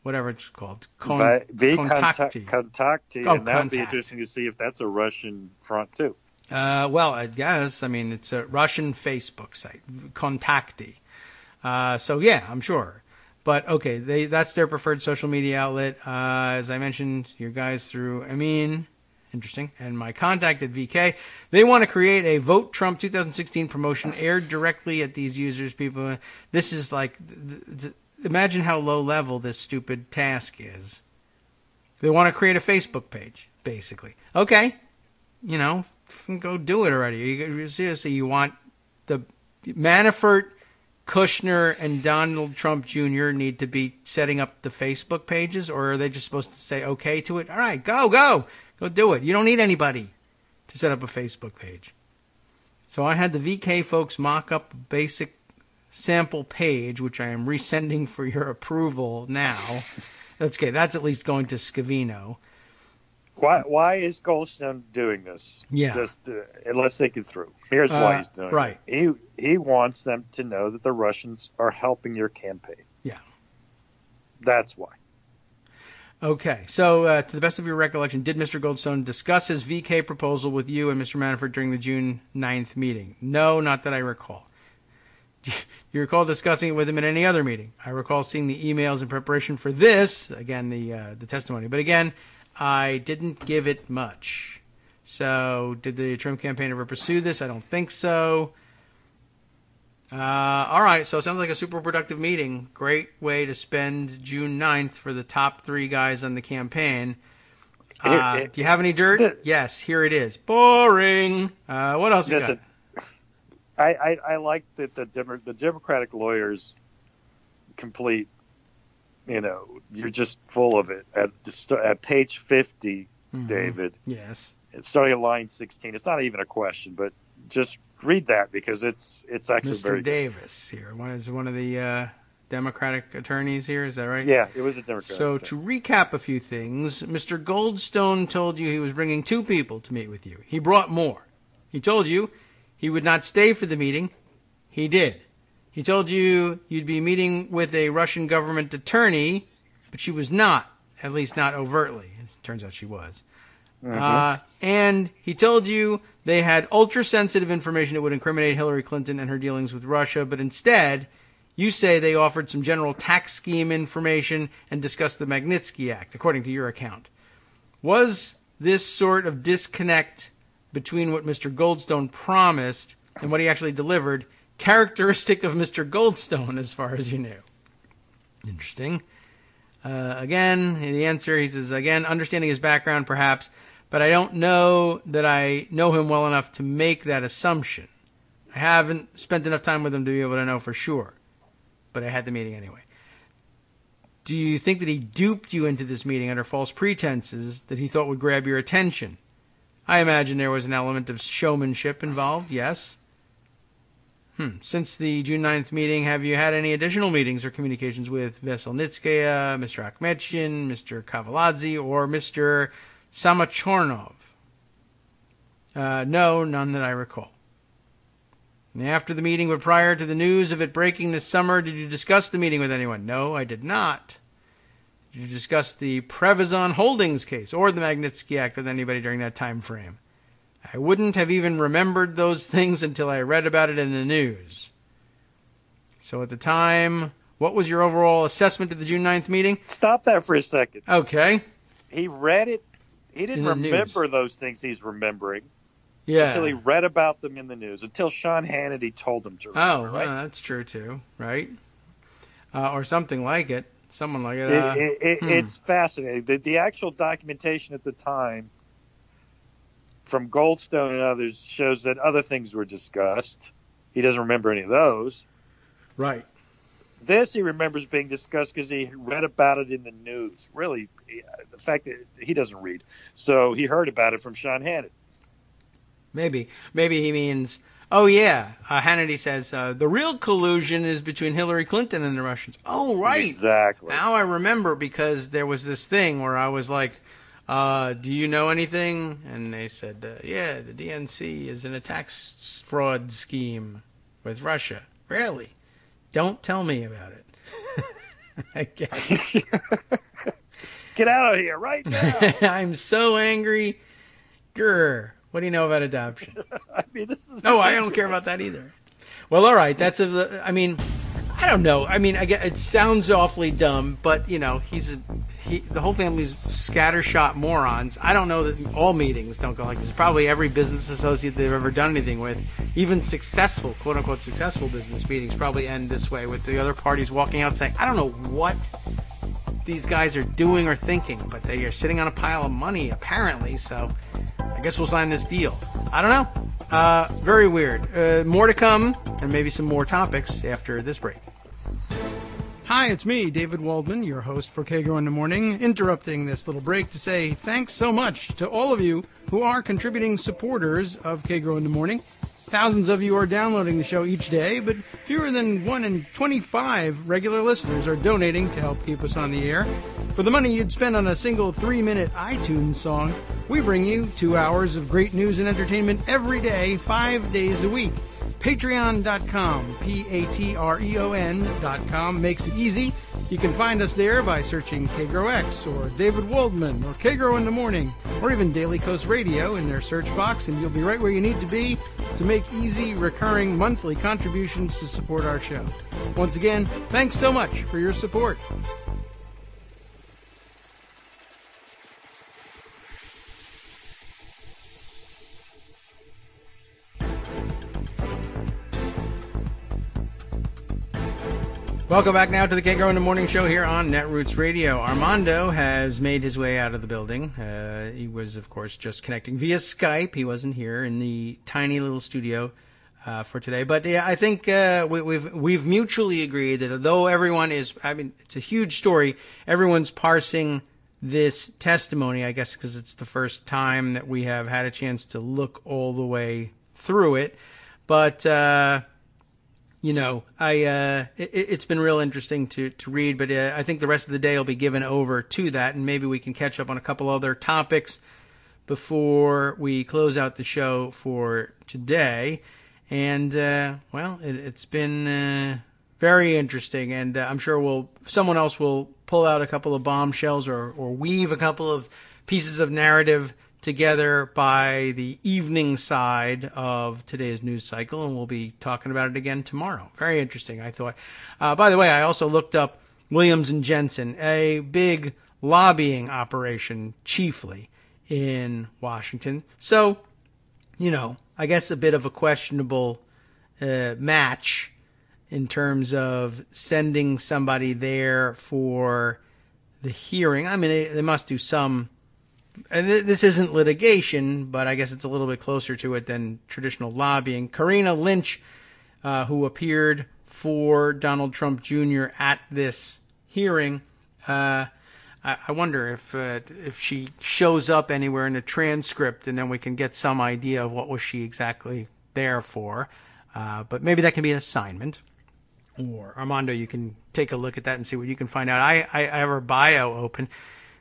S3: whatever it's called.
S5: Kontakti.
S3: Oh,
S5: And that would be interesting to see if that's a Russian front, too.
S3: Well, I guess. I mean, it's a Russian Facebook site, Kontakti. So, yeah, I'm sure. But, okay, that's their preferred social media outlet. As I mentioned, your guys through Amin. Interesting. And my contact at VK. They want to create a Vote Trump 2016 promotion aired directly at these users. People, this is like, imagine how low level this stupid task is. They want to create a Facebook page, basically. Okay. You know, go do it already. Seriously, you want the Manafort, Kushner, and Donald Trump Jr. need to be setting up the Facebook pages, or are they just supposed to say okay to it? All right, go. Go do it. You don't need anybody to set up a Facebook page. So I had the VK folks mock up a basic sample page, which I am resending for your approval now. Okay, that's at least going to Scavino.
S5: Why is Goldstone doing this?
S3: Yeah.
S5: Just let's think it through. Here's why he's doing
S3: right.
S5: it. He wants them to know that the Russians are helping your campaign.
S3: Yeah.
S5: That's why.
S3: Okay, so to the best of your recollection, did Mr. Goldstone discuss his VK proposal with you and Mr. Manafort during the June 9th meeting? No, not that I recall. Do you recall discussing it with him at any other meeting? I recall seeing the emails in preparation for this, again, the testimony. But again, I didn't give it much. So did the Trump campaign ever pursue this? I don't think so. All right, so it sounds like a super productive meeting. Great way to spend June 9th for the top 3 guys on the campaign. Do you have any dirt? Yes, here it is. Boring. What else you got?
S5: I like that the Democratic lawyers complete, you're just full of it. At page 50, David.
S3: Yes.
S5: It's starting at line 16. It's not even a question, but just read that because it's actually
S3: Mr.
S5: very
S3: Davis here. One of the Democratic attorneys here. Is that right?
S5: Yeah, it was a Democratic.
S3: So
S5: attorney.
S3: to recap a few things, Mr. Goldstone told you he was bringing 2 people to meet with you. He brought more. He told you he would not stay for the meeting. He did. He told you you'd be meeting with a Russian government attorney, but she was not, at least not overtly. It turns out she was. And he told you they had ultra-sensitive information that would incriminate Hillary Clinton and her dealings with Russia, but instead, you say they offered some general tax scheme information and discussed the Magnitsky Act, according to your account. Was this sort of disconnect between what Mr. Goldstone promised and what he actually delivered characteristic of Mr. Goldstone, as far as you knew? Interesting. Again, the answer, he says, again, understanding his background, perhaps, but I don't know that I know him well enough to make that assumption. I haven't spent enough time with him to be able to know for sure, but I had the meeting anyway. Do you think that he duped you into this meeting under false pretenses that he thought would grab your attention? I imagine there was an element of showmanship involved, yes. Since the June 9th meeting, have you had any additional meetings or communications with Veselnitskaya, Mr. Akhmetshin, Mr. Kavaladze, or Mr. Samachornov? No, none that I recall. And after the meeting, but prior to the news of it breaking this summer, did you discuss the meeting with anyone? No, I did not. Did you discuss the Prevezon Holdings case or the Magnitsky Act with anybody during that time frame? I wouldn't have even remembered those things until I read about it in the news. So at the time, what was your overall assessment of the June 9th meeting?
S5: Stop that for a second.
S3: Okay.
S5: He read it. He didn't remember those things he's remembering.
S3: Yeah.
S5: Until he read about them in the news. Until Sean Hannity told him to remember, right?
S3: That's true too, right? Or something like it. Someone like it.
S5: It's fascinating. The actual documentation at the time from Goldstone and others shows that other things were discussed. He doesn't remember any of those.
S3: Right.
S5: This he remembers being discussed because he read about it in the news. Really, the fact that he doesn't read. So he heard about it from Sean Hannity.
S3: Maybe he means, oh yeah, Hannity says, the real collusion is between Hillary Clinton and the Russians. Oh, right.
S5: Exactly.
S3: Now I remember because there was this thing where I was like, do you know anything? And they said, yeah, the DNC is in a tax fraud scheme with Russia. Really? Don't tell me about it. I guess.
S5: Get out of here right now.
S3: I'm so angry. Grr. What do you know about adoption?
S5: I mean, this is
S3: No, I don't care about that either. Well, all right. I mean, I don't know. I mean, it sounds awfully dumb, but, you know, the whole family's scattershot morons. I don't know that all meetings don't go like this. Probably every business associate they've ever done anything with, even successful, quote-unquote successful business meetings, probably end this way with the other parties walking out saying, I don't know what these guys are doing or thinking, but they are sitting on a pile of money, apparently, so I guess we'll sign this deal. I don't know. Very weird. More to come, and maybe some more topics after this break. Hi, it's me, David Waldman, your host for Kagro in the Morning, interrupting this little break to say thanks so much to all of you who are contributing supporters of Kagro in the Morning. Thousands of you are downloading the show each day, but fewer than 1 in 25 regular listeners are donating to help keep us on the air. For the money you'd spend on a single 3-minute iTunes song, we bring you 2 hours of great news and entertainment every day, 5 days a week. Patreon.com, Patreon.com makes it easy. You can find us there by searching Kagro X or David Waldman or Kagro in the Morning or even Daily Coast Radio in their search box, and you'll be right where you need to be to make easy, recurring monthly contributions to support our show. Once again, thanks so much for your support. Welcome back now to the Kagro in the Morning Show here on Netroots Radio. Armando has made his way out of the building. He was, of course, just connecting via Skype. He wasn't here in the tiny little studio for today. But yeah, I think we've mutually agreed that although everyone is, I mean, it's a huge story, everyone's parsing this testimony, I guess, because it's the first time that we have had a chance to look all the way through it. But you know, it's been real interesting to read, but I think the rest of the day will be given over to that, and maybe we can catch up on a couple other topics before we close out the show for today. And, well, it's been very interesting, and I'm sure someone else will pull out a couple of bombshells or weave a couple of pieces of narrative together by the evening side of today's news cycle, and we'll be talking about it again tomorrow. Very interesting, I thought. By the way, I also looked up Williams & Jensen, a big lobbying operation chiefly in Washington. So, you know, I guess a bit of a questionable match in terms of sending somebody there for the hearing. I mean, they must do some. And this isn't litigation, but I guess it's a little bit closer to it than traditional lobbying. Karina Lynch, who appeared for Donald Trump Jr. at this hearing, I wonder if she shows up anywhere in the transcript, and then we can get some idea of what was she exactly there for. But maybe that can be an assignment. Or Armando, you can take a look at that and see what you can find out. I have her bio open.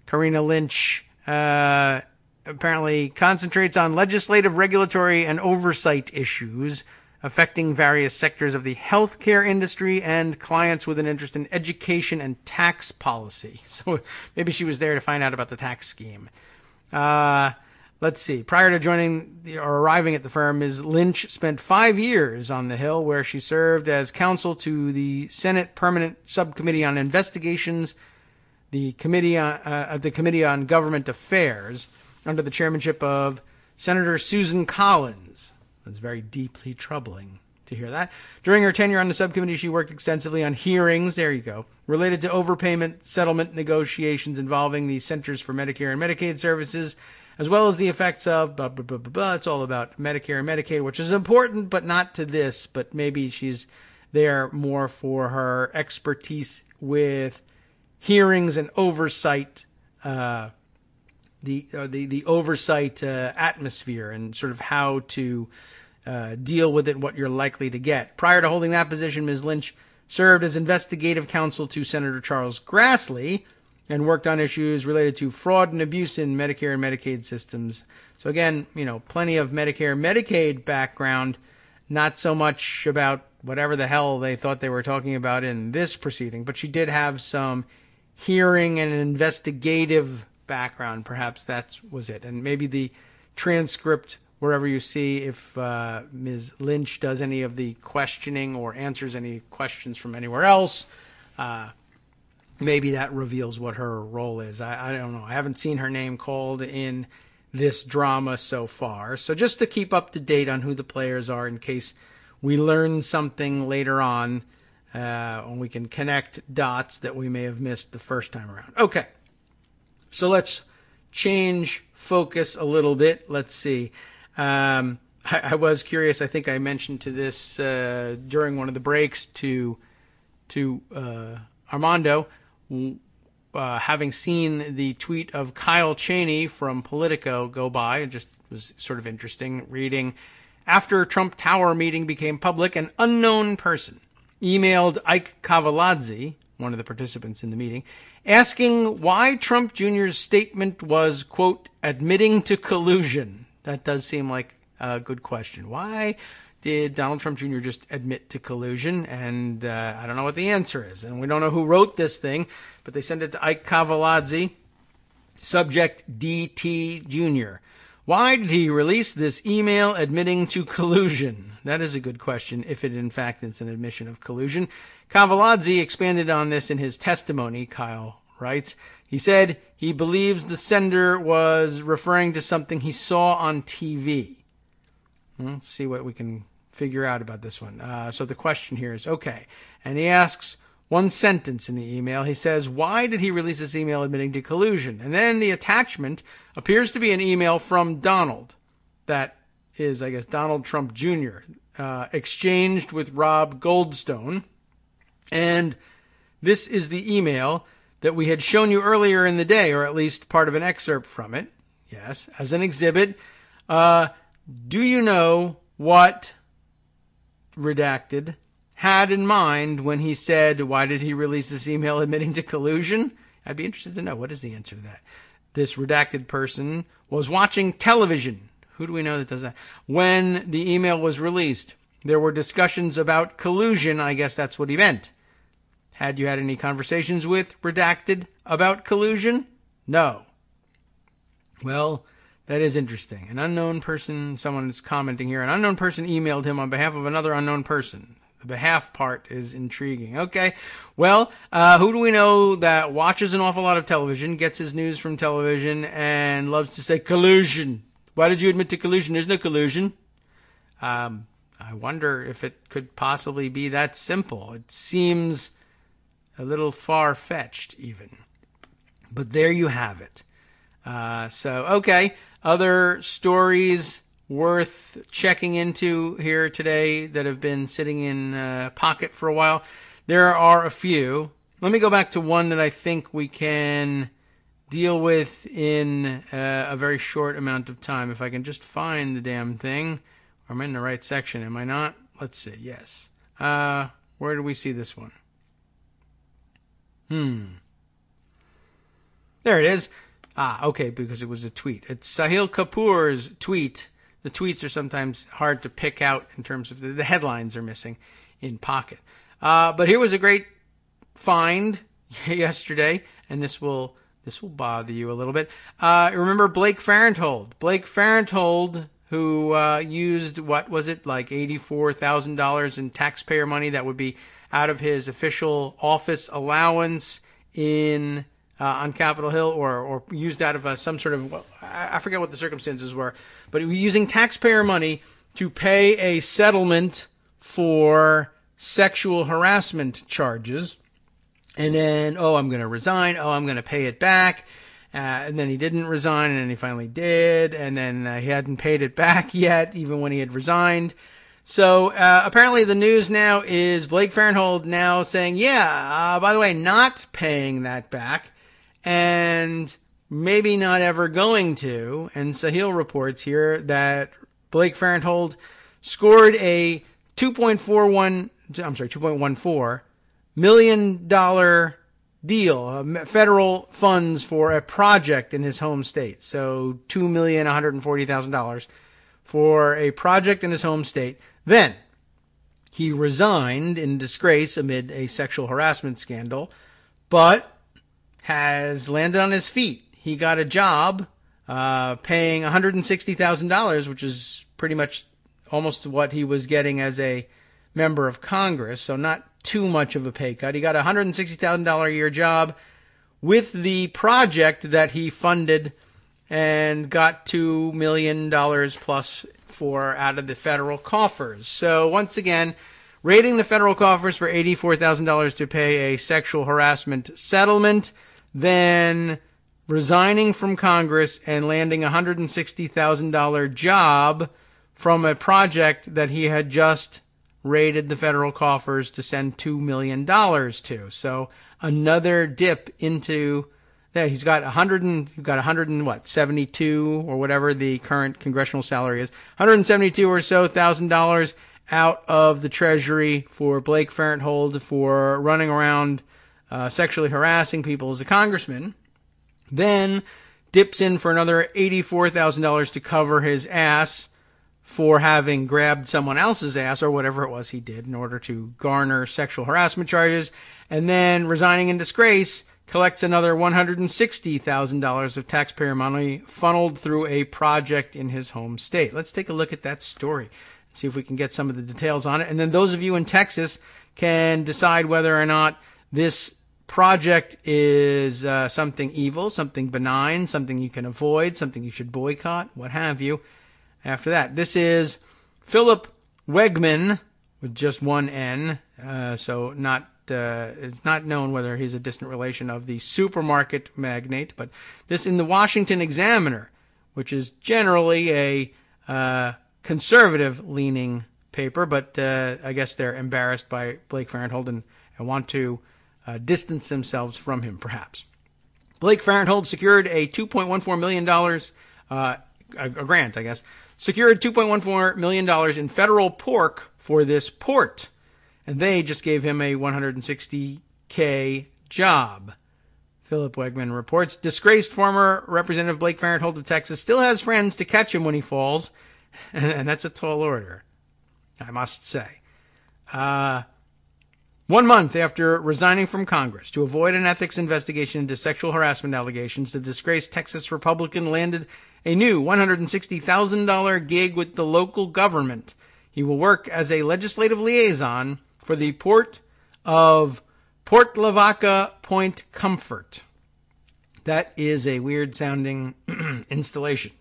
S3: Karina Lynch apparently concentrates on legislative, regulatory, and oversight issues affecting various sectors of the healthcare industry and clients with an interest in education and tax policy. So maybe she was there to find out about the tax scheme. Let's see. Prior to joining or arriving at the firm, Ms. Lynch spent 5 years on the Hill, where she served as counsel to the Senate Permanent Subcommittee on Investigations, the Committee on Government Affairs, under the chairmanship of Senator Susan Collins. It's very deeply troubling to hear that. During her tenure on the subcommittee, she worked extensively on hearings, there you go, related to overpayment settlement negotiations involving the Centers for Medicare and Medicaid Services, as well as the effects of blah, blah, blah, blah, blah. It's all about Medicare and Medicaid, which is important, but not to this. But maybe she's there more for her expertise with hearings and oversight, the oversight atmosphere, and sort of how to deal with it, what you're likely to get. Prior to holding that position, Ms. Lynch served as investigative counsel to Senator Charles Grassley, and worked on issues related to fraud and abuse in Medicare and Medicaid systems. So again, plenty of Medicare, Medicaid background, not so much about whatever the hell they thought they were talking about in this proceeding, but she did have some hearing and investigative background. Perhaps that was it. And maybe the transcript, wherever you see, if Ms. Lynch does any of the questioning or answers any questions from anywhere else, maybe that reveals what her role is. I don't know. I haven't seen her name called in this drama so far. So just to keep up to date on who the players are in case we learn something later on, and we can connect dots that we may have missed the first time around. Okay, so let's change focus a little bit. Let's see. I was curious. I think I mentioned to this during one of the breaks to Armando, having seen the tweet of Kyle Cheney from Politico go by. It just was sort of interesting reading. After Trump Tower meeting became public, an unknown person emailed Ike Cavaladze, one of the participants in the meeting, asking why Trump Jr.'s statement was, quote, admitting to collusion. That does seem like a good question. Why did Donald Trump Jr. just admit to collusion? And I don't know what the answer is. And we don't know who wrote this thing, but they sent it to Ike Cavaladze, subject DT Jr. Why did he release this email admitting to collusion? That is a good question, if it in fact is an admission of collusion. Cavaladze expanded on this in his testimony, Kyle writes. He said he believes the sender was referring to something he saw on TV. Let's see what we can figure out about this one. So the question here is, okay. And he asks one sentence in the email. He says, why did he release this email admitting to collusion? And then the attachment appears to be an email from Donald. That is, I guess, Donald Trump Jr., exchanged with Rob Goldstone. And this is the email that we had shown you earlier in the day, or at least part of an excerpt from it. Yes, as an exhibit. Do you know what redacted had in mind when he said, why did he release this email admitting to collusion? I'd be interested to know. What is the answer to that? This redacted person was watching television. Who do we know that does that? When the email was released, there were discussions about collusion. I guess that's what he meant. Had you had any conversations with redacted about collusion? No. Well, that is interesting. An unknown person, someone is commenting here, an unknown person emailed him on behalf of another unknown person. The behalf part is intriguing. Okay, well, who do we know that watches an awful lot of television, gets his news from television, and loves to say collusion? Why did you admit to collusion? There's no collusion. I wonder if it could possibly be that simple. It seems a little far-fetched even. But there you have it. Okay, other stories worth checking into here today that have been sitting in pocket for a while. There are a few. Let me go back to one that I think we can deal with in a very short amount of time. If I can just find the damn thing. I'm in the right section, am I not? Let's see, yes. Where do we see this one? There it is. Okay, because it was a tweet. It's Sahil Kapoor's tweet. The tweets are sometimes hard to pick out in terms of the headlines are missing in pocket. But here was a great find yesterday, and this will bother you a little bit. Remember Blake Farenthold? Blake Farenthold, who used, what was it, like $84,000 in taxpayer money that would be out of his official office allowance in on Capitol Hill, or used out of some sort of, I forget what the circumstances were, but he was using taxpayer money to pay a settlement for sexual harassment charges. And then, I'm going to resign. I'm going to pay it back. And then he didn't resign, and then he finally did. And then he hadn't paid it back yet, even when he had resigned. So apparently the news now is Blake Farenthold now saying, by the way, not paying that back. And maybe not ever going to. And Sahil reports here that Blake Farenthold scored a $2.14 million deal, federal funds for a project in his home state. So $2,140,000 for a project in his home state. Then he resigned in disgrace amid a sexual harassment scandal, but has landed on his feet. He got a job paying $160,000, which is pretty much almost what he was getting as a member of Congress, so not too much of a pay cut. He got a $160,000 a year job with the project that he funded and got $2 million plus for out of the federal coffers. So once again, raiding the federal coffers for $84,000 to pay a sexual harassment settlement, then resigning from Congress and landing a $160,000 job from a project that he had just raided the federal coffers to send $2 million to. So another dip into that. He's got 172 or whatever the current congressional salary is, 172 or so $1,000 out of the Treasury for Blake Farenthold for running around sexually harassing people as a congressman. Then dips in for another $84,000 to cover his ass for having grabbed someone else's ass or whatever it was he did in order to garner sexual harassment charges. And then resigning in disgrace, collects another $160,000 of taxpayer money funneled through a project in his home state. Let's take a look at that story, see if we can get some of the details on it. And then those of you in Texas can decide whether or not this project is something evil, something benign, something you can avoid, something you should boycott, what have you. After that, this is Philip Wegman with just one N, so it's not known whether he's a distant relation of the supermarket magnate, but this in the Washington Examiner, which is generally a conservative-leaning paper, but I guess they're embarrassed by Blake Farenthold and want to distance themselves from him, perhaps. Blake Farenthold secured a $2.14 million, a grant, I guess, secured $2.14 million in federal pork for this port. And they just gave him a $160K job. Philip Wegman reports, disgraced former Representative Blake Farenthold of Texas still has friends to catch him when he falls. And that's a tall order, I must say. 1 month after resigning from Congress to avoid an ethics investigation into sexual harassment allegations, the disgraced Texas Republican landed a new $160,000 gig with the local government. He will work as a legislative liaison for the port of Port Lavaca Point Comfort. That is a weird-sounding installation.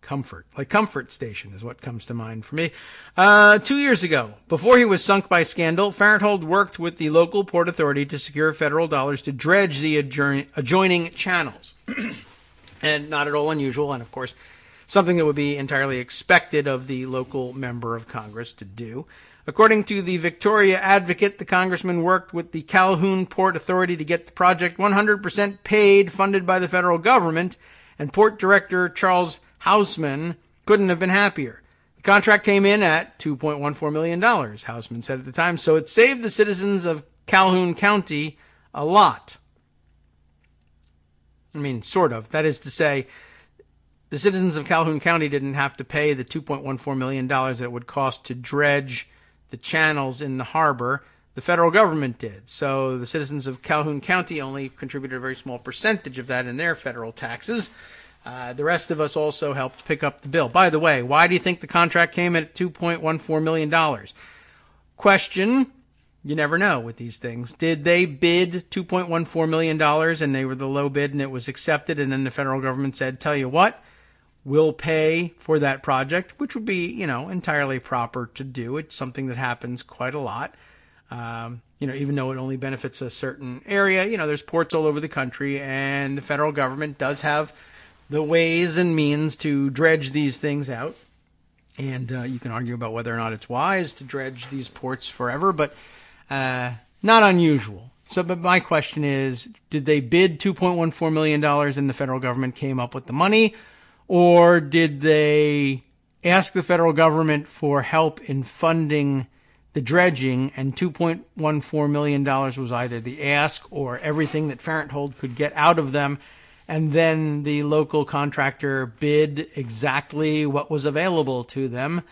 S3: Comfort. Like Comfort Station is what comes to mind for me. 2 years ago, before he was sunk by scandal, Farenthold worked with the local port authority to secure federal dollars to dredge the adjoining channels. And not at all unusual, and of course, something that would be entirely expected of the local member of Congress to do. According to the Victoria Advocate, the congressman worked with the Calhoun Port Authority to get the project 100% paid, funded by the federal government, and Port Director Charles Hausman couldn't have been happier. The contract came in at $2.14 million, Hausman said at the time, so it saved the citizens of Calhoun County a lot. I mean, sort of. That is to say, the citizens of Calhoun County didn't have to pay the $2.14 million that it would cost to dredge the channels in the harbor. The federal government did. So the citizens of Calhoun County only contributed a very small percentage of that in their federal taxes. The rest of us also helped pick up the bill. By the way, why do you think the contract came at $2.14 million? Question, you never know with these things. Did they bid $2.14 million and they were the low bid and it was accepted, and then the federal government said, tell you what, we'll pay for that project, which would be, entirely proper to do. It's something that happens quite a lot. Even though it only benefits a certain area, there's ports all over the country, and the federal government does have the ways and means to dredge these things out. And you can argue about whether or not it's wise to dredge these ports forever, but not unusual. So, but my question is, did they bid $2.14 million and the federal government came up with the money? Or did they ask the federal government for help in funding the dredging, and $2.14 million was either the ask or everything that Farenthold could get out of them. And then the local contractor bid exactly what was available to them.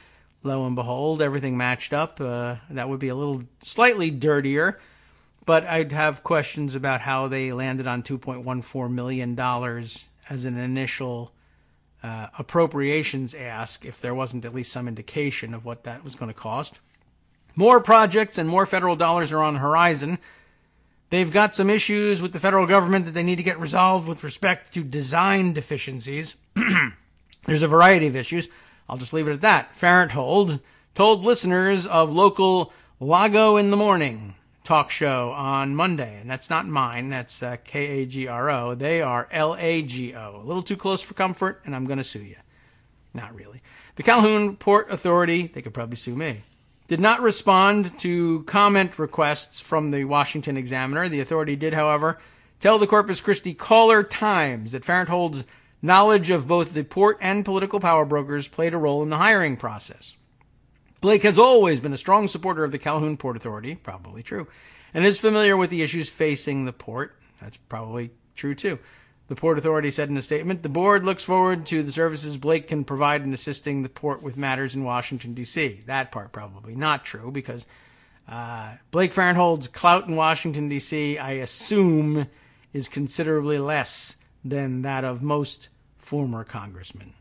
S3: Lo and behold, everything matched up. That would be a little slightly dirtier, but I'd have questions about how they landed on $2.14 million as an initial appropriations ask if there wasn't at least some indication of what that was going to cost. More projects and more federal dollars are on the horizon. They've got some issues with the federal government that they need to get resolved with respect to design deficiencies. There's a variety of issues. I'll just leave it at that. Farenthold told listeners of local Lago in the Morning talk show on Monday, and that's not mine, that's Kagro. They are Lago. A little too close for comfort, and I'm going to sue you. Not really. The Calhoun Port Authority, they could probably sue me, did not respond to comment requests from the Washington Examiner. The authority did, however, tell the Corpus Christi Caller-Times that Farenthold's knowledge of both the port and political power brokers played a role in the hiring process. Blake has always been a strong supporter of the Calhoun Port Authority, probably true, and is familiar with the issues facing the port. That's probably true, too. The Port Authority said in a statement, the board looks forward to the services Blake can provide in assisting the port with matters in Washington, D.C. That part probably not true, because Blake Farenthold's clout in Washington, D.C., I assume, is considerably less than that of most former congressmen.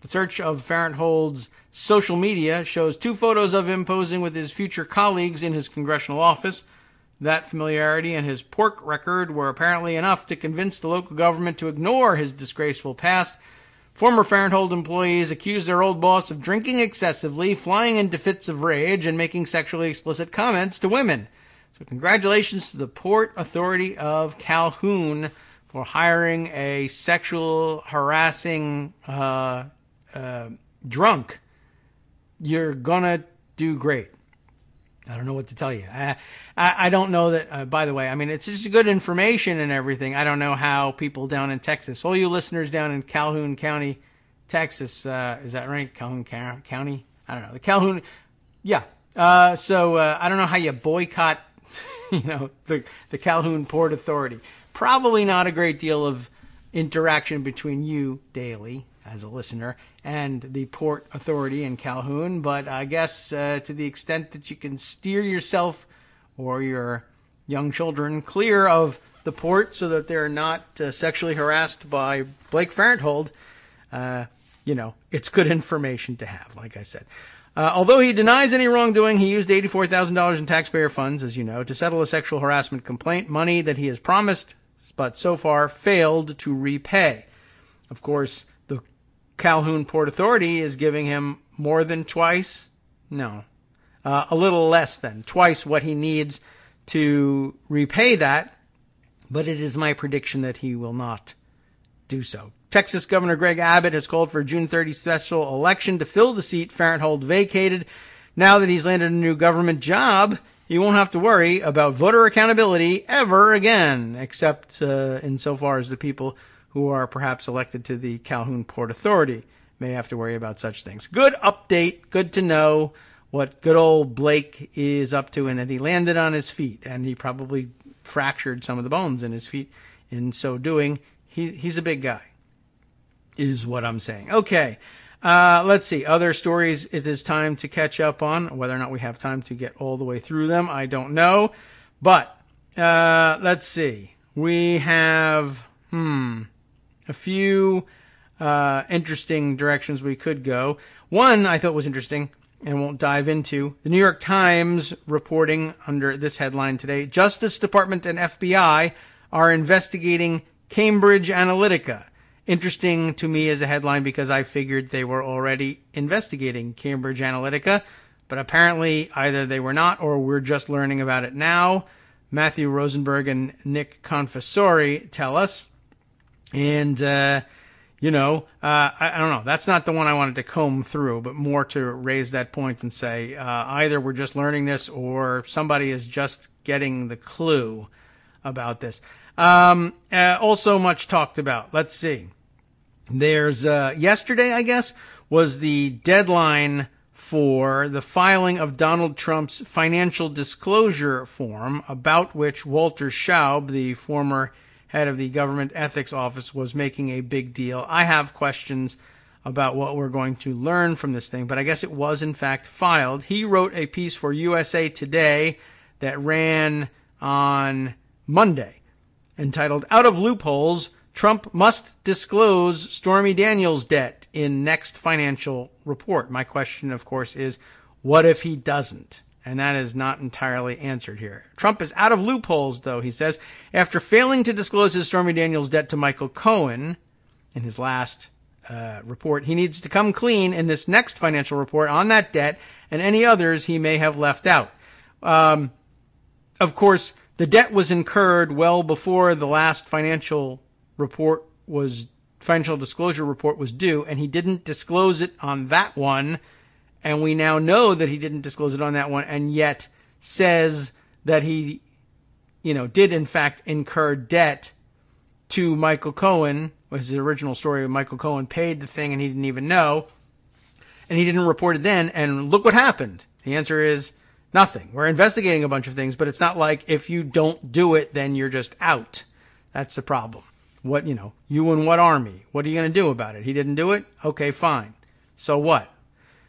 S3: The search of Farenthold's social media shows 2 photos of him posing with his future colleagues in his congressional office. That familiarity and his pork record were apparently enough to convince the local government to ignore his disgraceful past. Former Farenthold employees accused their old boss of drinking excessively, flying into fits of rage, and making sexually explicit comments to women. So congratulations to the Port Authority of Calhoun for hiring a sexual harassing drunk. You're gonna do great. I don't know what to tell you. I don't know that, by the way, I mean, it's just good information and everything. I don't know how people down in Texas, all you listeners down in Calhoun County, Texas, is that right? Calhoun County? I don't know. The Calhoun, yeah. So I don't know how you boycott, the Calhoun Port Authority. Probably not a great deal of interaction between you daily as a listener and the Port Authority in Calhoun, but I guess to the extent that you can steer yourself or your young children clear of the port so that they're not sexually harassed by Blake Farenthold, it's good information to have, like I said. Although he denies any wrongdoing, he used $84,000 in taxpayer funds, as you know, to settle a sexual harassment complaint, money that he has promised, but so far failed to repay. Of course, the Calhoun Port Authority is giving him more than twice, a little less than twice what he needs to repay that, but it is my prediction that he will not do so. Texas Governor Greg Abbott has called for a June 30 special election to fill the seat Farenthold vacated. Now that he's landed a new government job, he won't have to worry about voter accountability ever again, except insofar as the people who are perhaps elected to the Calhoun Port Authority may have to worry about such things. Good update. Good to know what good old Blake is up to, and that he landed on his feet, and he probably fractured some of the bones in his feet. In so doing, he's a big guy, is what I'm saying. Okay, let's see. Other stories it is time to catch up on. Whether or not we have time to get all the way through them, I don't know. But let's see. We have a few interesting directions we could go. One I thought was interesting and won't dive into. The New York Times reporting under this headline today, Justice Department and FBI are investigating Cambridge Analytica. Interesting to me as a headline because I figured they were already investigating Cambridge Analytica, but apparently either they were not or we're just learning about it now. Matthew Rosenberg and Nick Confessori tell us. And, I don't know. That's not the one I wanted to comb through, but more to raise that point and say either we're just learning this or somebody is just getting the clue about this. Also much talked about. Let's see. There's yesterday, I guess, was the deadline for the filing of Donald Trump's financial disclosure form, about which Walter Schaub, the former head of the Government Ethics Office, was making a big deal. I have questions about what we're going to learn from this thing, but I guess it was in fact filed. He wrote a piece for USA Today that ran on Monday entitled, "Out of Loopholes, Trump Must Disclose Stormy Daniels' Debt in Next Financial Report." My question, of course, is what if he doesn't? And that is not entirely answered here. Trump is out of loopholes, though, he says, after failing to disclose his Stormy Daniels' debt to Michael Cohen in his last report. He needs to come clean in this next financial report on that debt and any others he may have left out. Of course, the debt was incurred well before the last financial disclosure report was due, and he didn't disclose it on that one. And we now know that he didn't disclose it on that one, and yet says that he, did in fact incur debt to Michael Cohen. Was his original story of Michael Cohen paid the thing and he didn't even know, and he didn't report it then. And look what happened. The answer is nothing. We're investigating a bunch of things, but it's not like if you don't do it, then you're just out. That's the problem. What, you and what army? What are you going to do about it? He didn't do it? Okay, fine. So what?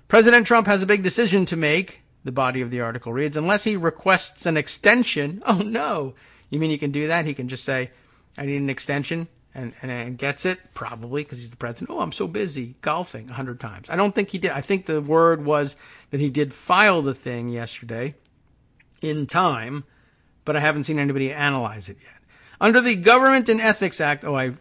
S3: President Trump has a big decision to make, the body of the article reads, unless he requests an extension. Oh, no. You mean he can do that? He can just say, I need an extension, and gets it? Probably, because he's the president. Oh, I'm so busy golfing 100 times. I don't think he did. I think the word was that he did file the thing yesterday in time, but I haven't seen anybody analyze it yet. Under the Government and Ethics Act, I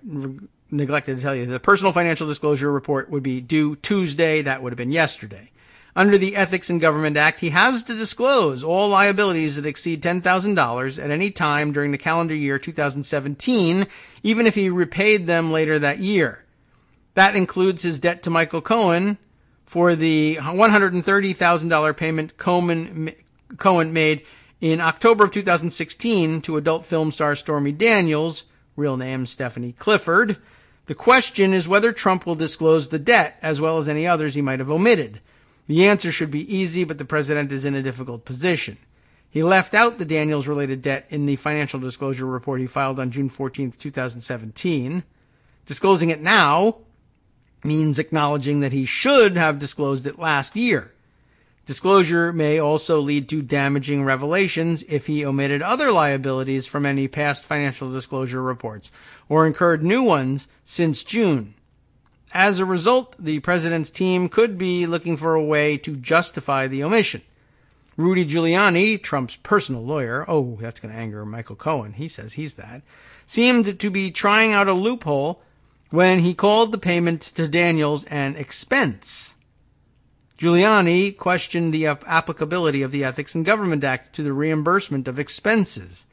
S3: neglected to tell you, the personal financial disclosure report would be due Tuesday. That would have been yesterday. Under the Ethics and Government Act, he has to disclose all liabilities that exceed $10,000 at any time during the calendar year 2017, even if he repaid them later that year. That includes his debt to Michael Cohen for the $130,000 payment Cohen made in October of 2016 to adult film star Stormy Daniels, real name Stephanie Clifford. The question is whether Trump will disclose the debt as well as any others he might have omitted. The answer should be easy, but the president is in a difficult position. He left out the Daniels-related debt in the financial disclosure report he filed on June 14, 2017. Disclosing it now means acknowledging that he should have disclosed it last year. Disclosure may also lead to damaging revelations if he omitted other liabilities from any past financial disclosure reports or incurred new ones since June. As a result, the president's team could be looking for a way to justify the omission. Rudy Giuliani, Trump's personal lawyer, that's going to anger Michael Cohen, he says he's that, seemed to be trying out a loophole when he called the payment to Daniels an expense. Giuliani questioned the applicability of the Ethics and Government Act to the reimbursement of expenses.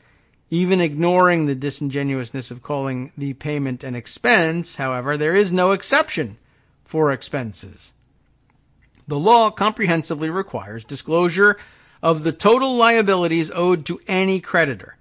S3: Even ignoring the disingenuousness of calling the payment an expense, however, there is no exception for expenses. The law comprehensively requires disclosure of the total liabilities owed to any creditor.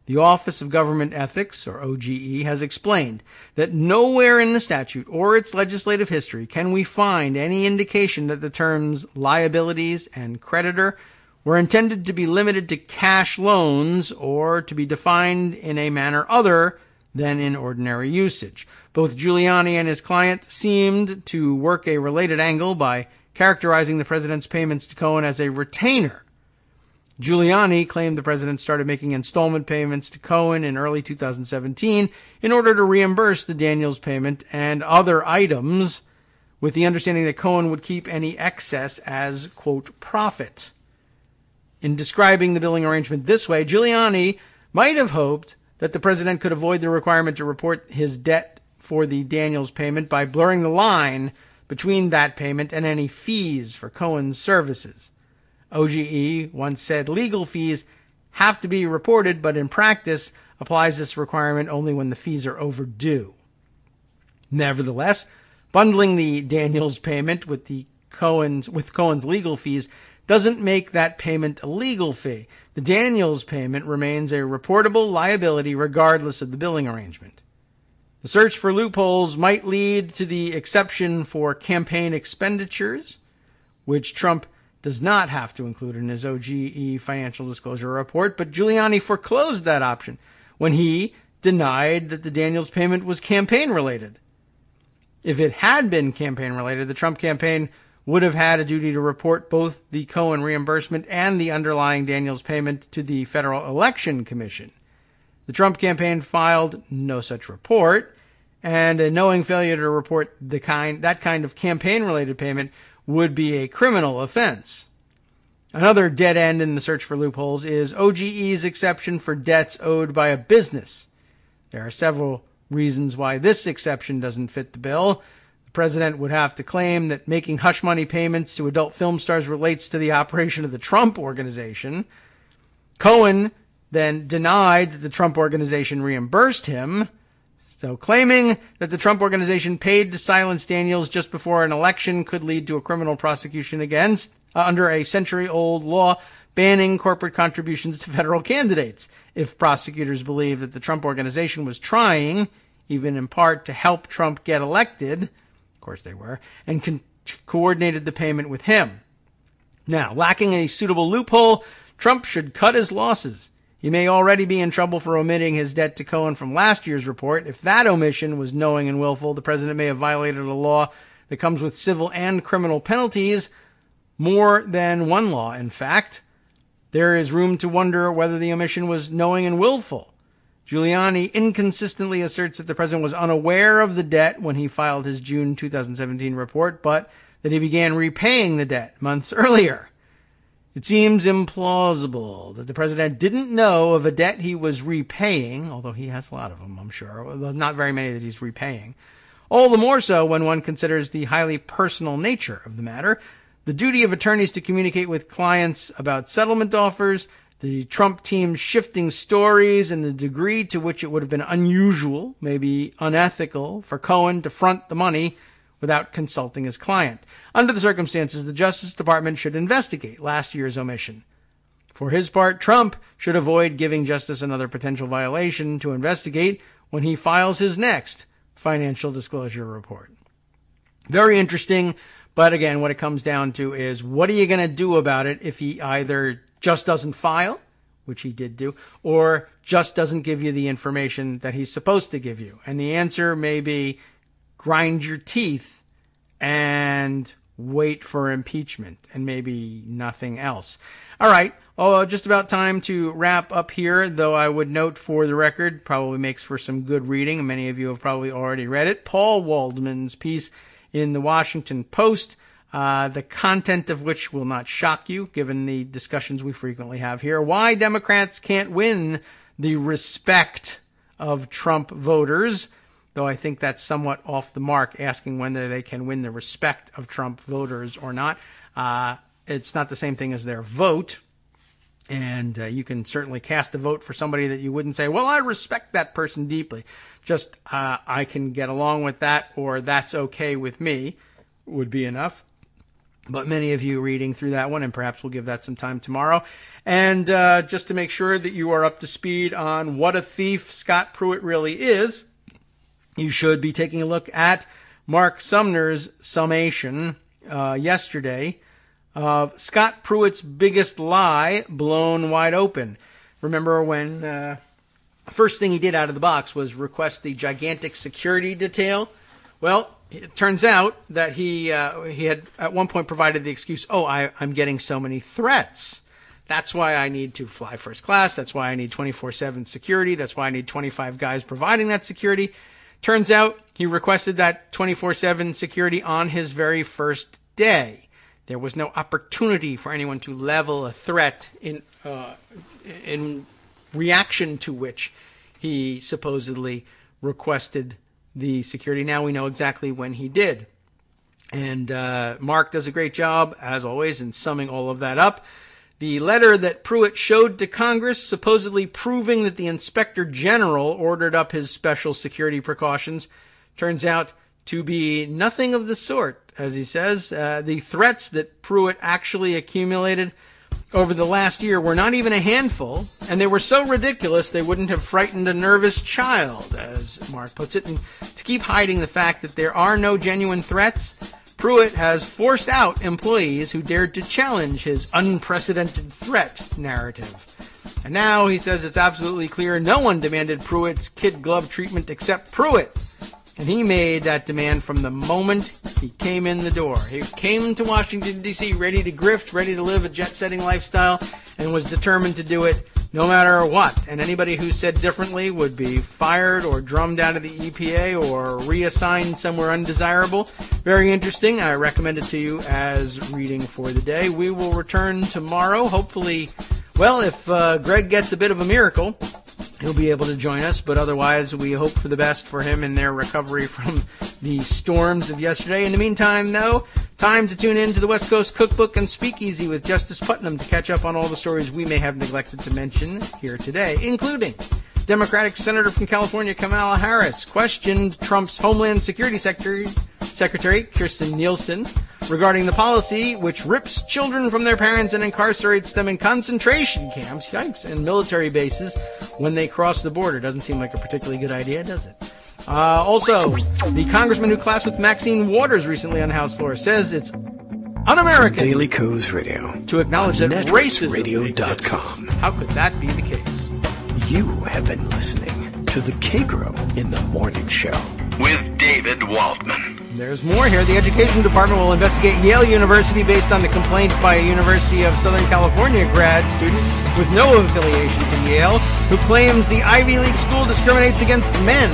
S3: The Office of Government Ethics, or OGE, has explained that nowhere in the statute or its legislative history can we find any indication that the terms liabilities and creditor were intended to be limited to cash loans or to be defined in a manner other than in ordinary usage. Both Giuliani and his client seemed to work a related angle by characterizing the president's payments to Cohen as a retainer. Giuliani claimed the president started making installment payments to Cohen in early 2017 in order to reimburse the Daniels payment and other items, with the understanding that Cohen would keep any excess as, quote, profit. In describing the billing arrangement this way, Giuliani might have hoped that the president could avoid the requirement to report his debt for the Daniels payment by blurring the line between that payment and any fees for Cohen's services. OGE once said legal fees have to be reported, but in practice applies this requirement only when the fees are overdue. Nevertheless, bundling the Daniels payment with Cohen's legal fees doesn't make that payment a legal fee. The Daniels payment remains a reportable liability regardless of the billing arrangement. The search for loopholes might lead to the exception for campaign expenditures, which Trump does not have to include in his OGE financial disclosure report, but Giuliani foreclosed that option when he denied that the Daniels payment was campaign-related. If it had been campaign-related, the Trump campaign would have had a duty to report both the Cohen reimbursement and the underlying Daniels payment to the Federal Election Commission. The Trump campaign filed no such report, and a knowing failure to report that kind of campaign-related payment would be a criminal offense. Another dead end in the search for loopholes is OGE's exception for debts owed by a business. There are several reasons why this exception doesn't fit the bill. The president would have to claim that making hush money payments to adult film stars relates to the operation of the Trump Organization. Cohen then denied that the Trump Organization reimbursed him. So claiming that the Trump Organization paid to silence Daniels just before an election could lead to a criminal prosecution under a century-old law banning corporate contributions to federal candidates if prosecutors believe that the Trump Organization was trying, even in part, to help Trump get elected, of course they were, and coordinated the payment with him. Now, lacking a suitable loophole, Trump should cut his losses. He may already be in trouble for omitting his debt to Cohen from last year's report. If that omission was knowing and willful, the president may have violated a law that comes with civil and criminal penalties, more than one law, in fact. There is room to wonder whether the omission was knowing and willful. Giuliani inconsistently asserts that the president was unaware of the debt when he filed his June 2017 report, but that he began repaying the debt months earlier. It seems implausible that the president didn't know of a debt he was repaying, although he has a lot of them, I'm sure, although not very many that he's repaying. All the more so when one considers the highly personal nature of the matter, the duty of attorneys to communicate with clients about settlement offers, the Trump team's shifting stories, and the degree to which it would have been unusual, maybe unethical, for Cohen to front the money without consulting his client. Under the circumstances, the Justice Department should investigate last year's omission. For his part, Trump should avoid giving Justice another potential violation to investigate when he files his next financial disclosure report. Very interesting, but again, what it comes down to is, what are you going to do about it if he either just doesn't file, which he did do, or just doesn't give you the information that he's supposed to give you? And the answer may be grind your teeth and wait for impeachment and maybe nothing else. All right. Just about time to wrap up here, though I would note for the record, probably makes for some good reading. Many of you have probably already read it. Paul Waldman's piece in the Washington Post, the content of which will not shock you, given the discussions we frequently have here. Why Democrats can't win the respect of Trump voters, though I think that's somewhat off the mark, asking whether they can win the respect of Trump voters or not. It's not the same thing as their vote. And you can certainly cast a vote for somebody that you wouldn't say, well, I respect that person deeply. Just, I can get along with that, or that's okay with me, would be enough. But many of you reading through that one, and perhaps we'll give that some time tomorrow. And just to make sure that you are up to speed on what a thief Scott Pruitt really is, you should be taking a look at Mark Sumner's summation yesterday of Scott Pruitt's biggest lie blown wide open. Remember when first thing he did out of the box was request the gigantic security detail? Well, it turns out that he had at one point provided the excuse, I'm getting so many threats. That's why I need to fly first class. That's why I need 24/7 security. That's why I need 25 guys providing that security. Turns out he requested that 24/7 security on his very first day. There was no opportunity for anyone to level a threat in reaction to which he supposedly requested the security. Now we know exactly when he did. And Mark does a great job, as always, in summing all of that up. The letter that Pruitt showed to Congress, supposedly proving that the Inspector General ordered up his special security precautions, turns out to be nothing of the sort, as he says. The threats that Pruitt actually accumulated over the last year were not even a handful, and they were so ridiculous they wouldn't have frightened a nervous child, as Mark puts it. And to keep hiding the fact that there are no genuine threats, Pruitt has forced out employees who dared to challenge his unprecedented threat narrative. And now he says it's absolutely clear no one demanded Pruitt's kid glove treatment except Pruitt. And he made that demand from the moment he came in the door. He came to Washington, D.C. ready to grift, ready to live a jet-setting lifestyle, and was determined to do it no matter what. And anybody who said differently would be fired or drummed out of the EPA or reassigned somewhere undesirable. Very interesting. I recommend it to you as reading for the day. We will return tomorrow, hopefully. Well, if Greg gets a bit of a miracle, he'll be able to join us, but otherwise we hope for the best for him in their recovery from the storms of yesterday. In the meantime, though, time to tune in to the West Coast Cookbook and Speakeasy with Justice Putnam to catch up on all the stories we may have neglected to mention here today, including Democratic Senator from California Kamala Harris questioned Trump's Homeland Security Secretary Kirstjen Nielsen regarding the policy which rips children from their parents and incarcerates them in concentration camps, yikes, and military bases when they cross the border. Doesn't seem like a particularly good idea, does it? Also, the congressman who clashed with Maxine Waters recently on the House floor says it's un-American
S1: From Daily Kos Radio
S3: to acknowledge that racism
S1: NetworksRadio.com.
S3: exists. How could that be the case?
S1: You have been listening to the Kagro in the Morning Show.
S2: With David Waldman.
S3: There's more here. The Education Department will investigate Yale University based on the complaint by a University of Southern California grad student with no affiliation to Yale who claims the Ivy League school discriminates against men.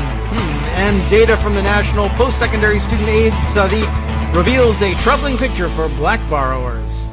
S3: And data from the National Post-Secondary Student Aid Study reveals a troubling picture for black borrowers.